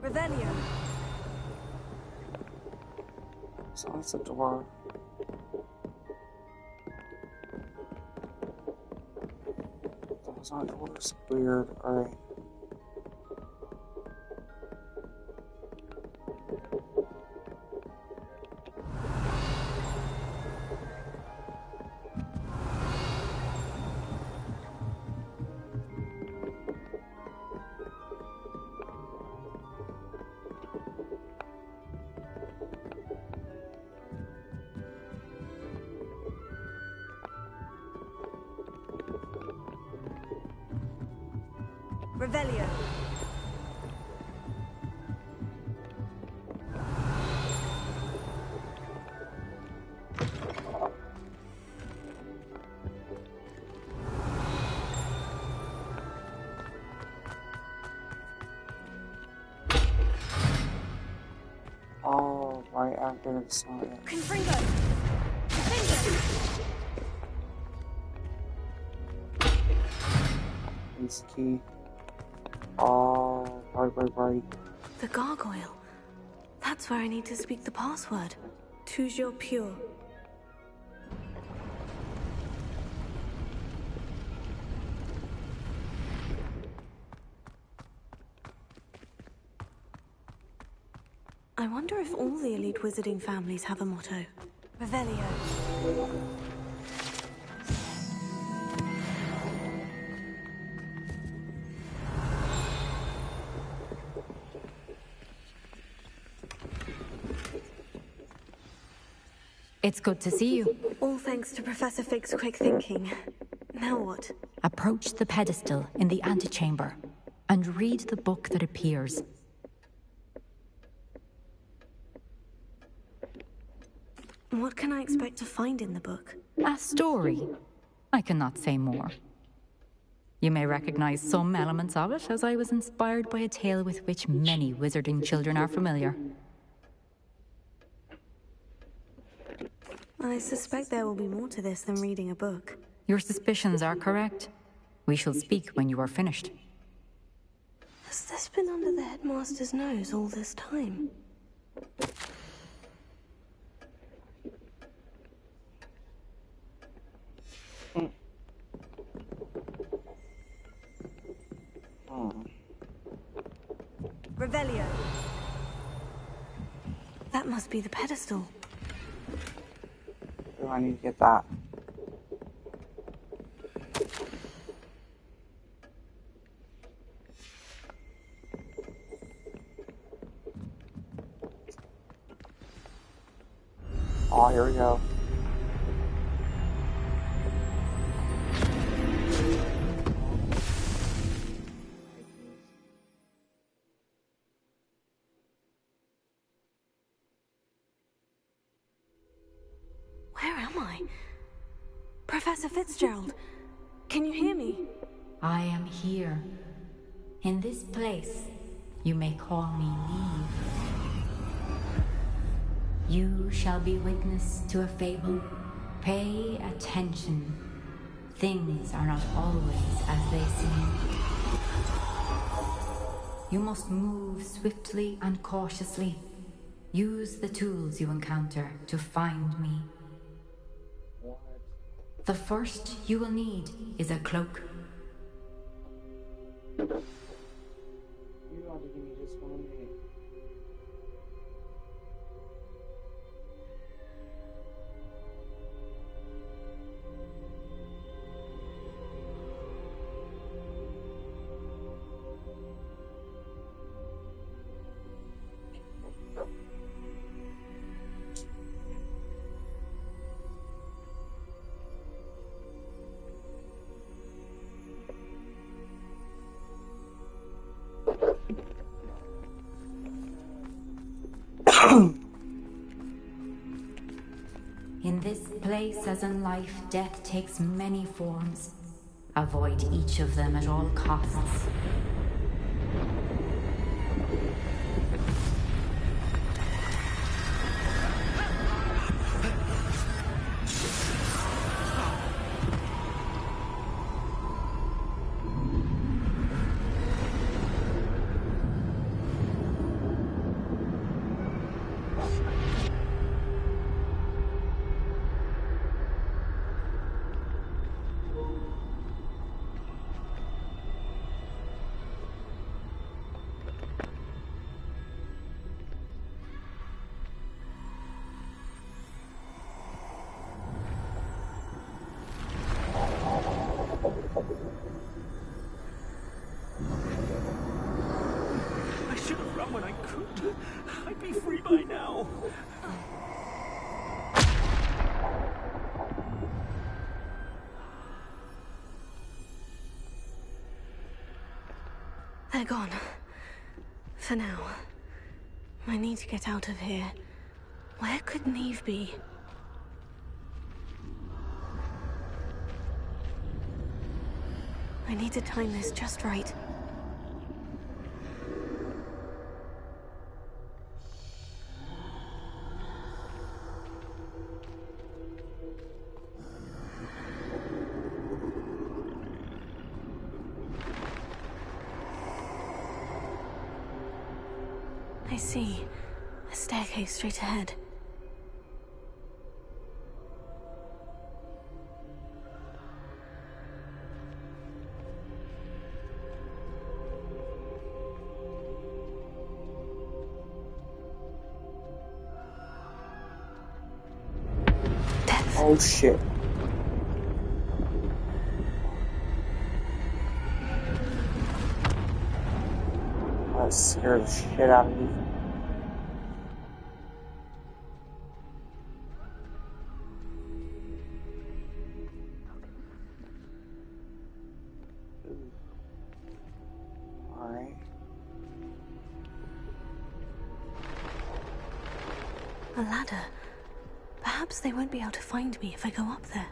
Revelio. So that's a door. Those aren't doors. Weird. Alright. Revelio. Oh, right after it's not it. Confringo. Confringo. It's the key. Oh, right. The gargoyle. That's where I need to speak the password. Toujours pure. I wonder if all the elite wizarding families have a motto. Revelio. It's good to see you. All thanks to Professor Fig's quick thinking. Now what? Approach the pedestal in the antechamber and read the book that appears. What can I expect to find in the book? A story. I cannot say more. You may recognize some elements of it, as I was inspired by a tale with which many wizarding children are familiar. I suspect there will be more to this than reading a book. Your suspicions are correct. We shall speak when you are finished. Has this been under the headmaster's nose all this time? Revelio. That must be the pedestal. Do I need to get that? Oh, here we go. Where am I? Professor Fitzgerald, can you hear me? I am here. In this place, you may call me Neve. You shall be witness to a fable. Pay attention. Things are not always as they seem. You must move swiftly and cautiously. Use the tools you encounter to find me. The first you will need is a cloak. You ought to give me just 1 minute. In this place, as in life, death takes many forms. Avoid each of them at all costs. I should have run when I could. I'd be free by now. They're gone. For now. I need to get out of here. Where could Neve be? I need to time this just right. I see. A staircase straight ahead. Oh shit. That scared the shit out of me. Alright. A ladder. Perhaps they won't be able to find me if I go up there.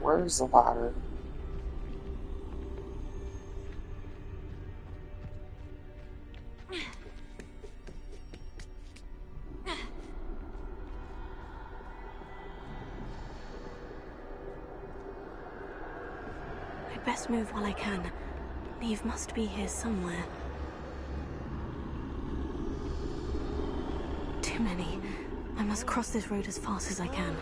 Where's the ladder? best move while I can. Neve must be here somewhere. Too many. I must cross this road as fast as I can.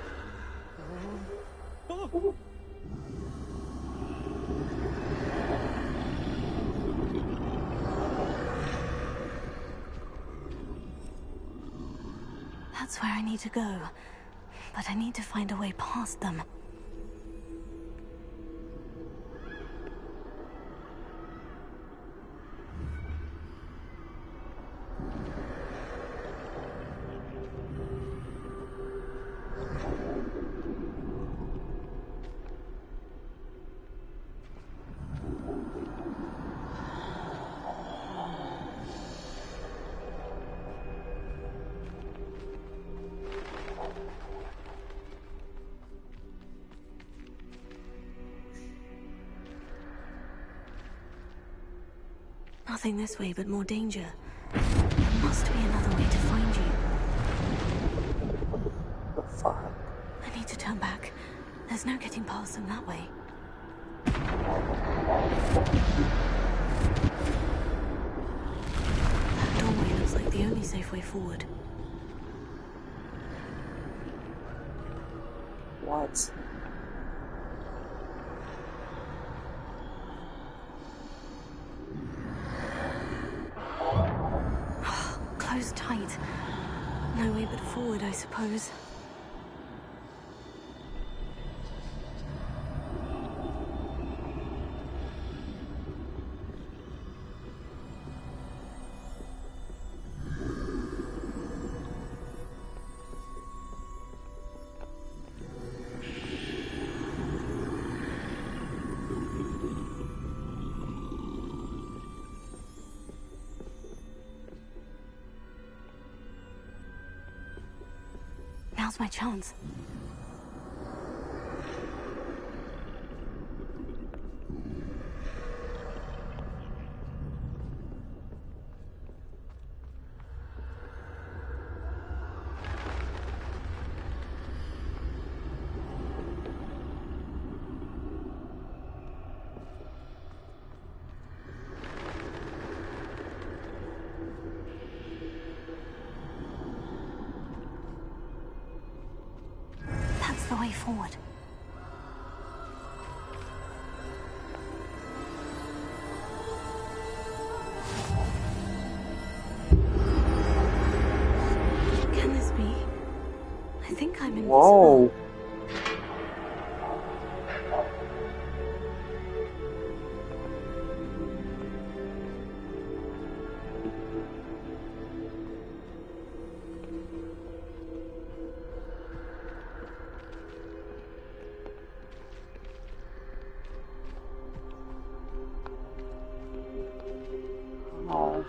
That's where I need to go. But I need to find a way past them. Nothing this way, but more danger. There must be another way to find you. The fuck? I need to turn back. There's no getting past them that way. That doorway looks like the only safe way forward. What? Closed tight. No way but forward, I suppose. Now's my chance. That's the way forward. Can this be? I think I'm invisible. Whoa. Oh.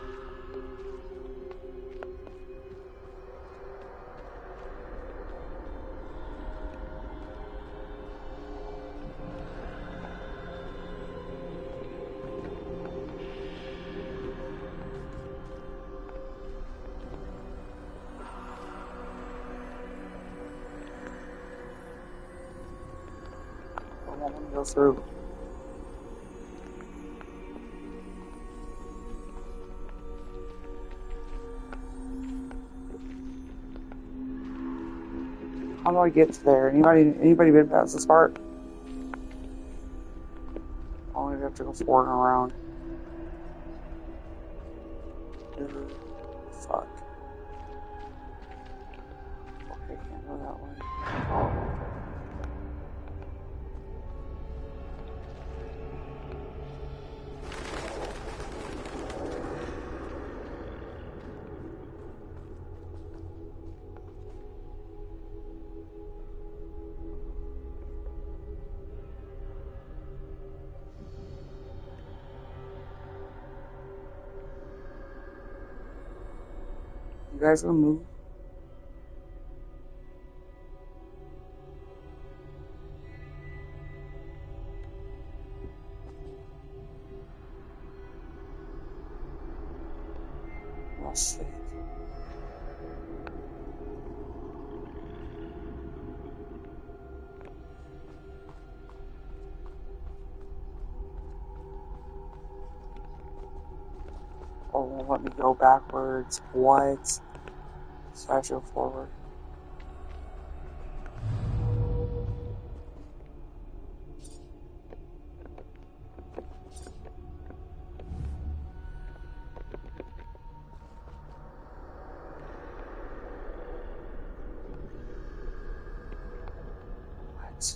I want to go through. How do I get to there? Anybody been past this part? Oh, we have to go forward and around. Fuck. Okay, can't go that way. You guys gonna move? Oh shit. Oh, won't let me go backwards. What? So I have to go forward. What?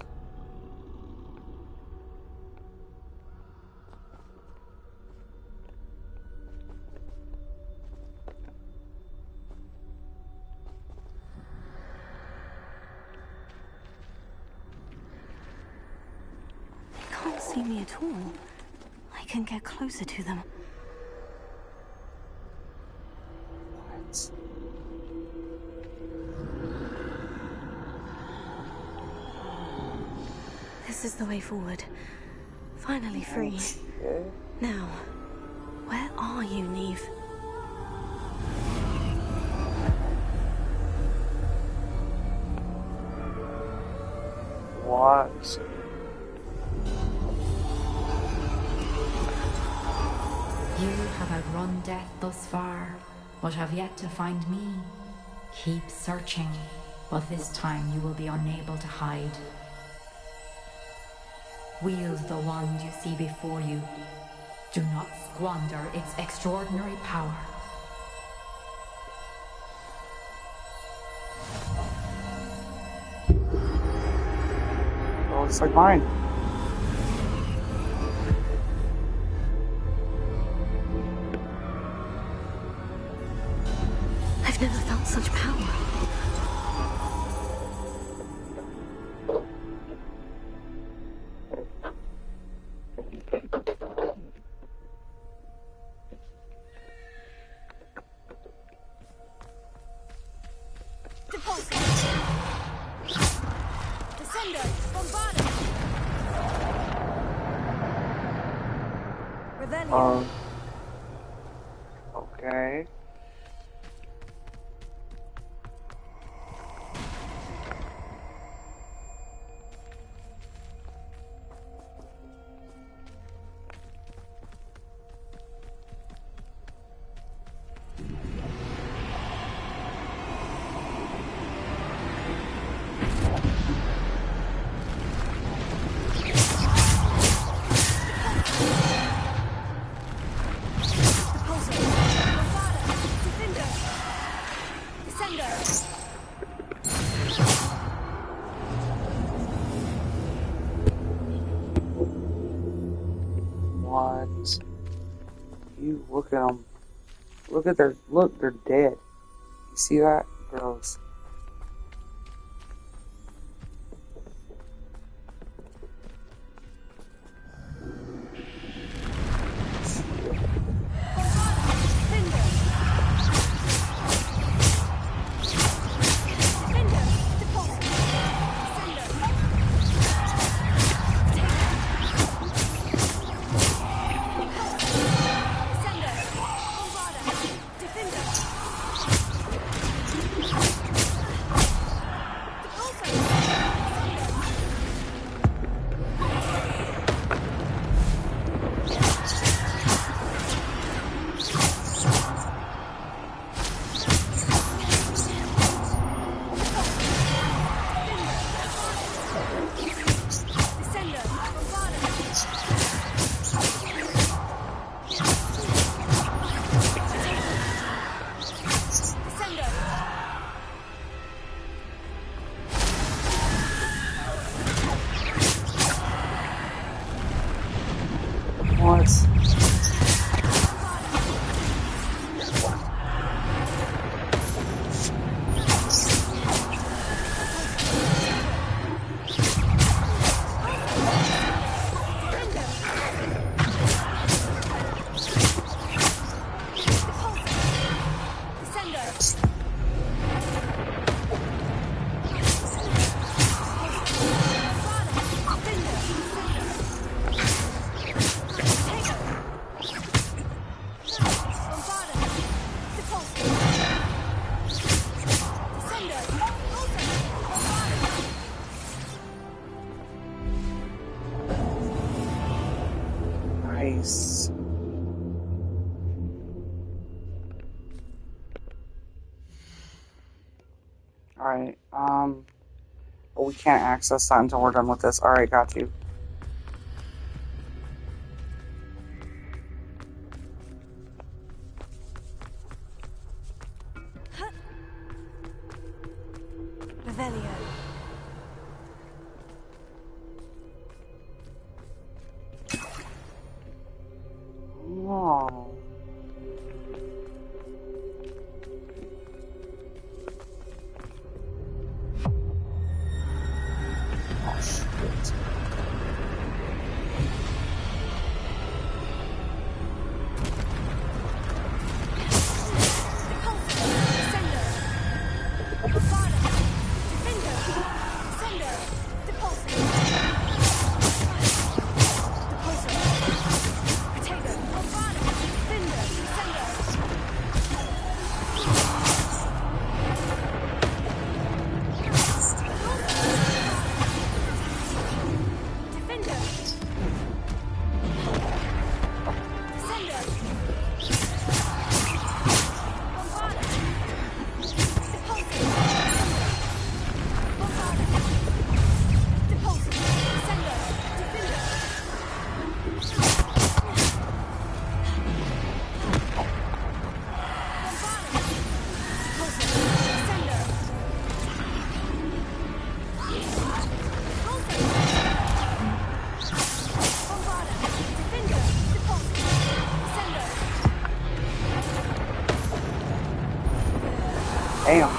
They can't see me at all. I can get closer to them. What? This is the way forward. Finally free. Okay. Now, where are you, Neve? What? You have outrun death thus far, but have yet to find me. Keep searching, but this time you will be unable to hide. Wield the wand you see before you. Do not squander its extraordinary power. Oh, it's like mine. I've never felt such power. Okay. What? You look at them. Look at look, they're dead. You see that? Gross. Alright, but we can't access that until we're done with this. Alright, got you. Revelio. Oh. Oh, shit. Damn.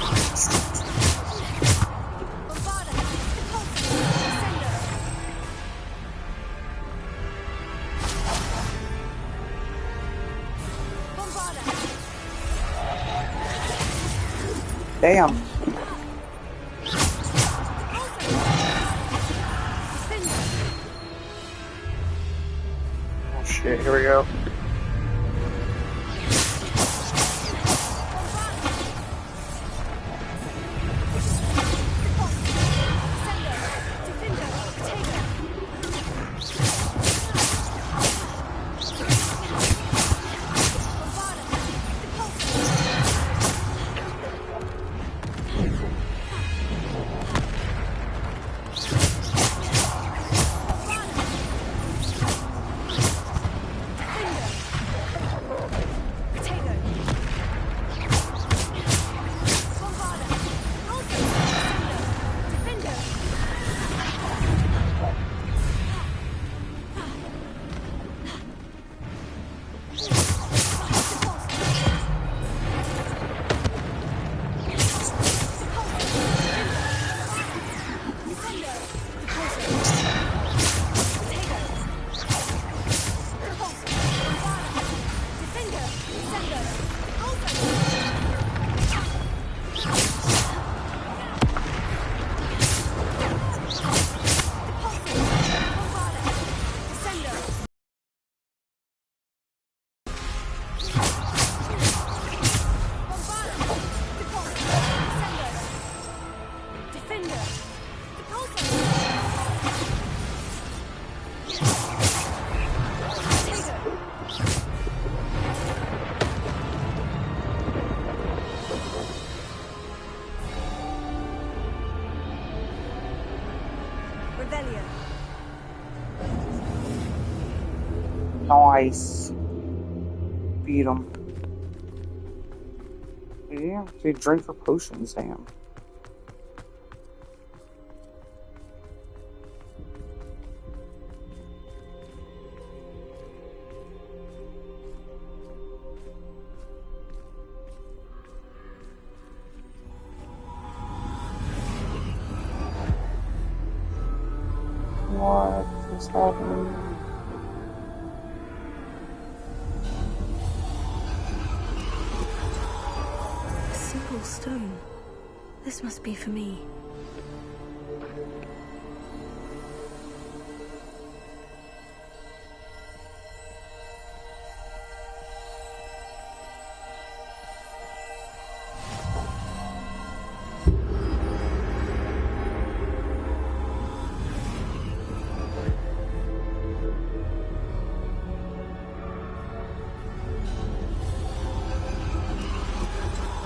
Damn. Oh shit, here we go. Nice. Beat him. Yeah, they drink for potions, damn. What is happening? A simple stone. This must be for me.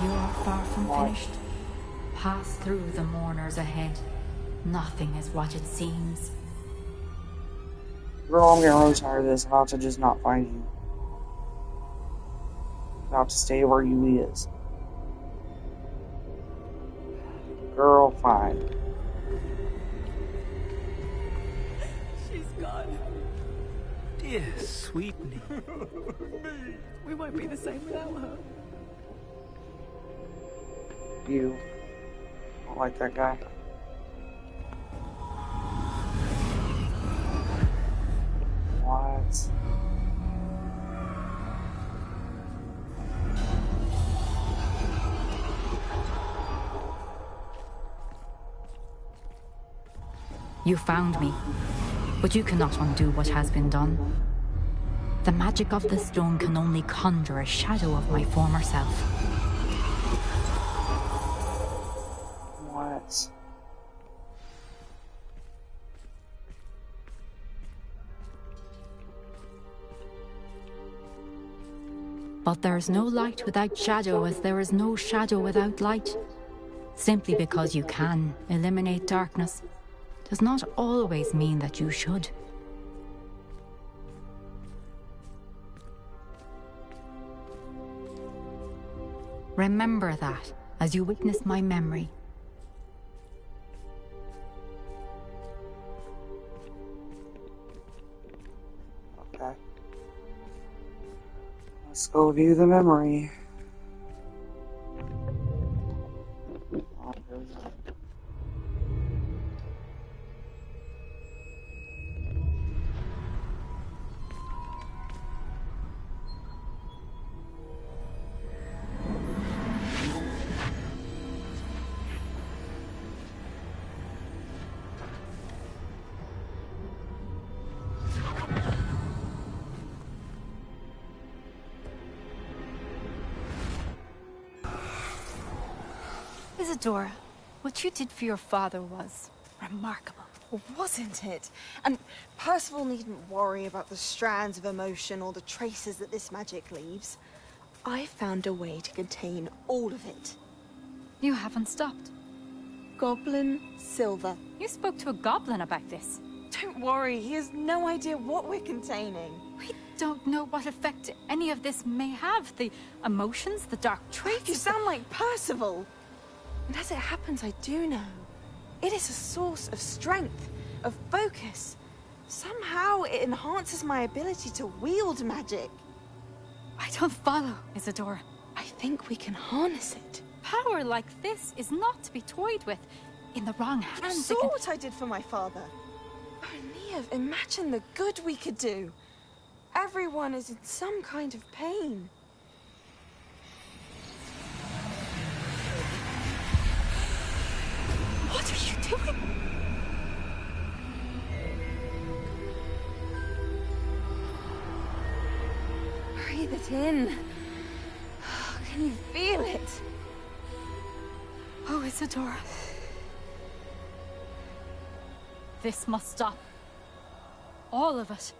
You are far from finished. pass through the mourners ahead. Nothing is what it seems. Girl, I'm getting really tired of this. I'm about to just not find you. About to stay where you is. Girl, fine. She's gone. Dear sweet me. We won't be the same without her. You. I don't like that guy. What? You found me, but you cannot undo what has been done. The magic of the stone can only conjure a shadow of my former self. What? But there is no light without shadow, as there is no shadow without light. Simply because you can eliminate darkness does not always mean that you should. Remember that as you witness my memory. Okay. Let's go view the memory. Oh, here we go. Isadora, what you did for your father was remarkable. Wasn't it? And Percival needn't worry about the strands of emotion or the traces that this magic leaves. I found a way to contain all of it. You haven't stopped. Goblin Silver. You spoke to a goblin about this. Don't worry, he has no idea what we're containing. We don't know what effect any of this may have. The emotions, the dark traits. You sound like Percival. And as it happens, I do know. It is a source of strength, of focus. Somehow it enhances my ability to wield magic. I don't follow, Isadora. I think we can harness it. Power like this is not to be toyed with. In the wrong hands, You saw what I did for my father. Oh, Neve, imagine the good we could do. Everyone is in some kind of pain. What are you doing? Breathe it in. Can you feel it? Oh, Isadora. This must stop. All of it.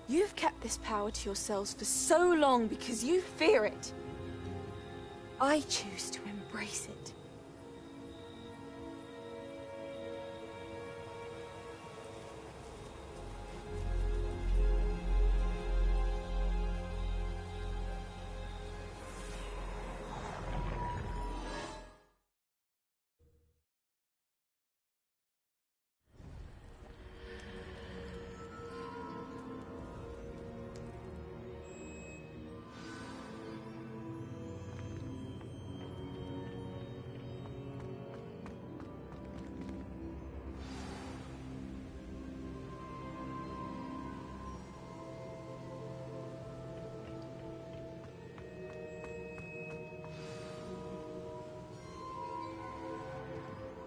You've kept this power to yourselves for so long because you fear it. I choose to embrace it.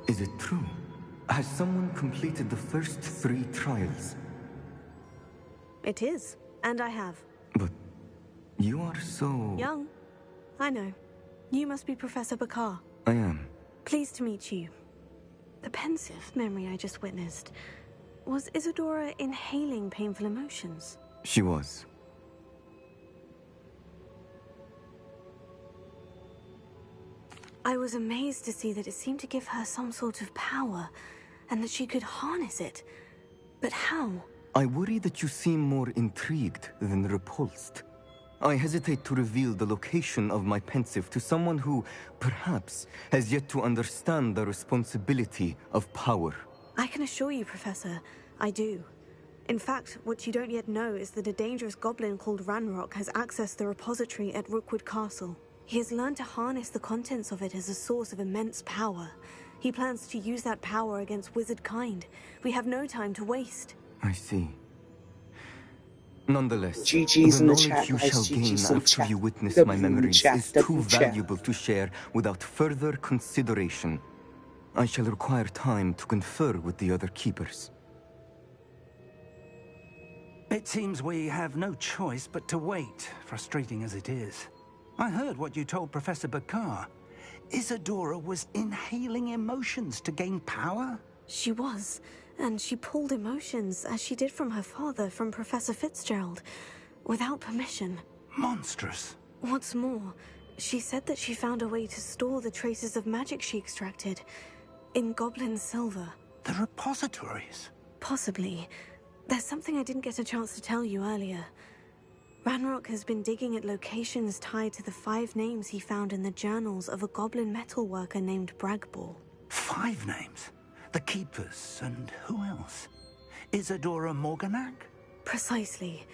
Is it true? Has someone completed the first 3 trials? It is, and I have. But you are so... Young. I know. You must be Professor Bakar. I am. Pleased to meet you. The pensive memory I just witnessed. Was Isadora inhaling painful emotions? She was. I was amazed to see that it seemed to give her some sort of power, and that she could harness it. But how? I worry that you seem more intrigued than repulsed. I hesitate to reveal the location of my pensive to someone who, perhaps, has yet to understand the responsibility of power. I can assure you, Professor, I do. In fact, what you don't yet know is that a dangerous goblin called Ranrock has accessed the repository at Rookwood Castle. He has learned to harness the contents of it as a source of immense power. He plans to use that power against wizard kind. We have no time to waste. I see. Nonetheless, GG's the in the knowledge chat, you guys. shall GG's gain in the after chat. you witness W my in the memories chat, is W too chat. valuable to share without further consideration. I shall require time to confer with the other keepers. It seems we have no choice but to wait, frustrating as it is. I heard what you told Professor Bakar. Isadora was inhaling emotions to gain power? She was, and she pulled emotions, as she did from her father, from Professor Fitzgerald, without permission. Monstrous. What's more, she said that she found a way to store the traces of magic she extracted in goblin silver. The repositories? Possibly. There's something I didn't get a chance to tell you earlier. Ranrock has been digging at locations tied to the 5 names he found in the journals of a goblin metalworker named Bragball. 5 names? The Keepers, and who else? Isadora Morganac? Precisely.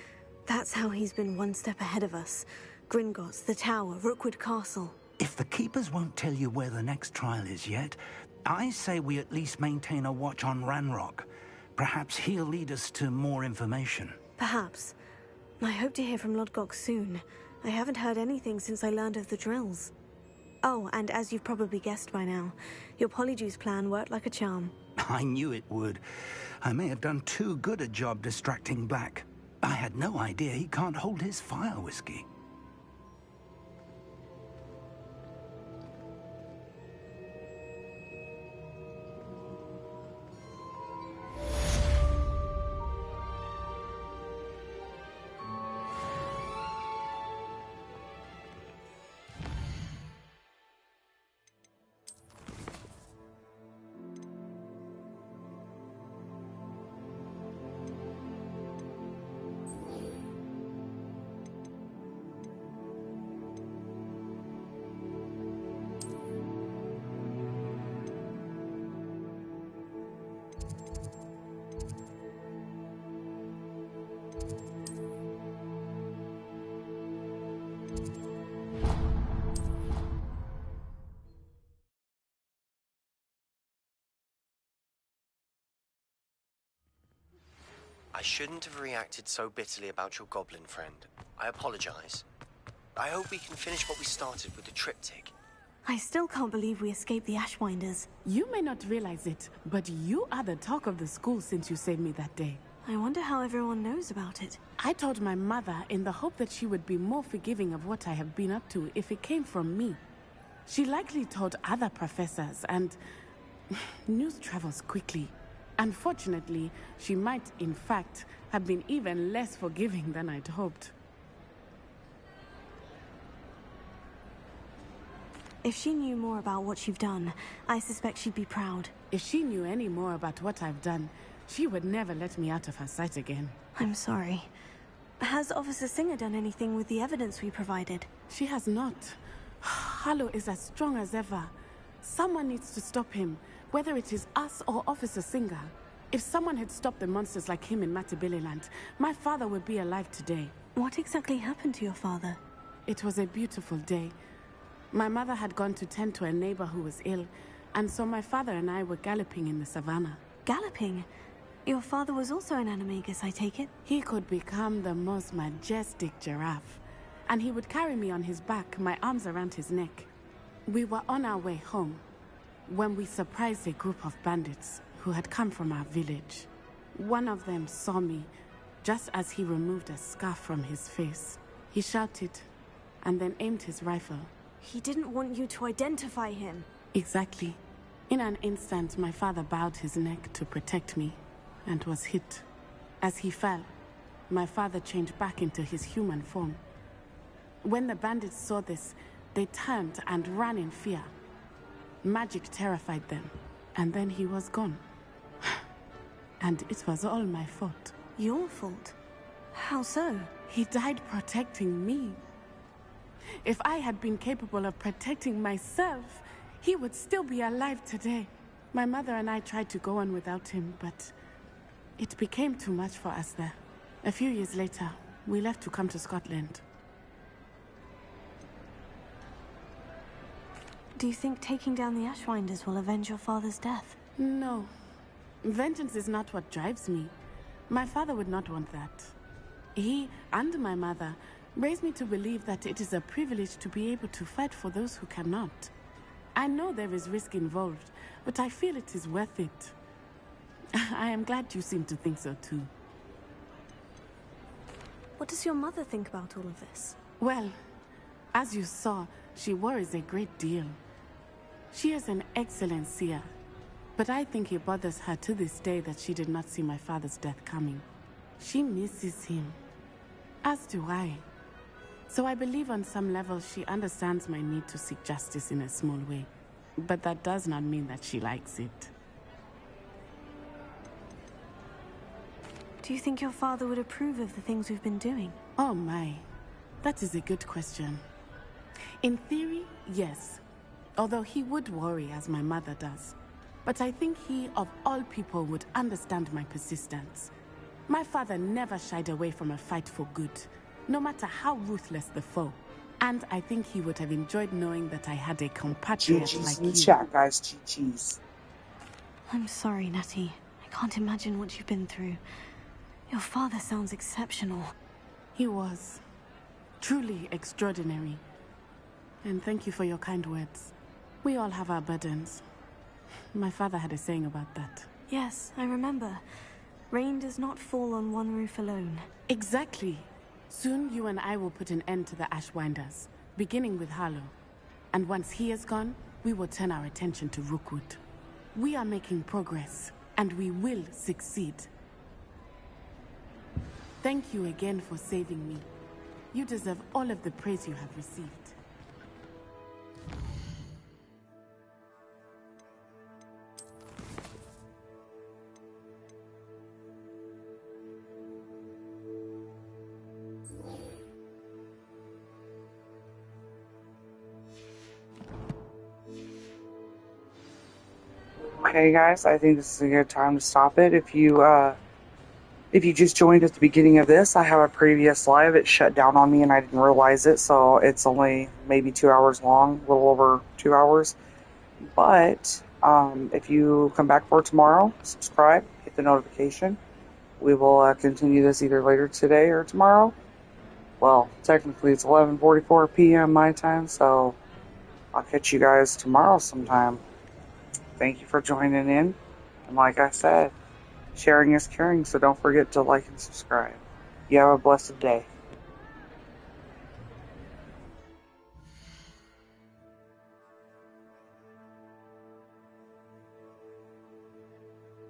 That's how he's been one step ahead of us. Gringotts, the Tower, Rookwood Castle. If the Keepers won't tell you where the next trial is yet, I say we at least maintain a watch on Ranrock. Perhaps he'll lead us to more information. Perhaps. I hope to hear from Lodgok soon. I haven't heard anything since I learned of the drills. Oh, and as you've probably guessed by now, your Polyjuice plan worked like a charm. I knew it would. I may have done too good a job distracting Black. I had no idea he can't hold his fire whiskey. I shouldn't have reacted so bitterly about your goblin friend. I apologize. I hope we can finish what we started with the triptych. I still can't believe we escaped the Ashwinders. You may not realize it, but you are the talk of the school since you saved me that day. I wonder how everyone knows about it. I told my mother in the hope that she would be more forgiving of what I have been up to if it came from me. She likely told other professors, and news travels quickly. Unfortunately, she might, in fact, have been even less forgiving than I'd hoped. If she knew more about what you've done, I suspect she'd be proud. If she knew any more about what I've done, she would never let me out of her sight again. I'm sorry. Has Officer Singer done anything with the evidence we provided? She has not. Harlow is as strong as ever. Someone needs to stop him, whether it is us or Officer Singer. If someone had stopped the monsters like him in Matabeleland, my father would be alive today. What exactly happened to your father? It was a beautiful day. My mother had gone to tend to a neighbor who was ill, and so my father and I were galloping in the savannah. Galloping? Your father was also an animagus, I take it? He could become the most majestic giraffe, and he would carry me on his back, my arms around his neck. We were on our way home when we surprised a group of bandits who had come from our village. One of them saw me just as he removed a scarf from his face. He shouted and then aimed his rifle. He didn't want you to identify him. Exactly. In an instant, my father bowed his neck to protect me and was hit. As he fell, my father changed back into his human form. When the bandits saw this, they turned and ran in fear. Magic terrified them, and then he was gone. And it was all my fault. Your fault? How so? He died protecting me. If I had been capable of protecting myself, he would still be alive today. My mother and I tried to go on without him, but it became too much for us there. A few years later, we left to come to Scotland. Do you think taking down the Ashwinders will avenge your father's death? No. Vengeance is not what drives me. My father would not want that. He and my mother raised me to believe that it is a privilege to be able to fight for those who cannot. I know there is risk involved, but I feel it is worth it. I am glad you seem to think so too. What does your mother think about all of this? Well, as you saw, she worries a great deal. She is an excellent seer, but I think it bothers her to this day that she did not see my father's death coming. She misses him, as do I. So I believe on some level she understands my need to seek justice in a small way. But that does not mean that she likes it. Do you think your father would approve of the things we've been doing? Oh my, that is a good question. In theory, yes. Although he would worry as my mother does. But I think he, of all people, would understand my persistence. My father never shied away from a fight for good, no matter how ruthless the foe. And I think he would have enjoyed knowing that I had a compatriot like in the you. chat, guys. GG's. I'm sorry, Natty. I can't imagine what you've been through. Your father sounds exceptional. He was. Truly extraordinary. And thank you for your kind words. We all have our burdens. My father had a saying about that. Yes, I remember. Rain does not fall on one roof alone. Exactly. Soon you and I will put an end to the Ashwinders, beginning with Harlow. And once he is gone, we will turn our attention to Rookwood. We are making progress, and we will succeed. Thank you again for saving me. You deserve all of the praise you have received. Okay, guys, I think this is a good time to stop it. If you just joined at the beginning of this, I have a previous live. It shut down on me and I didn't realize it, so it's only maybe 2 hours long, a little over 2 hours. But if you come back for tomorrow, subscribe, hit the notification. We will continue this either later today or tomorrow. Well, technically it's 11:44 p.m. my time, so I'll catch you guys tomorrow sometime. Thank you for joining in. And like I said, sharing is caring, so don't forget to like and subscribe. You have a blessed day.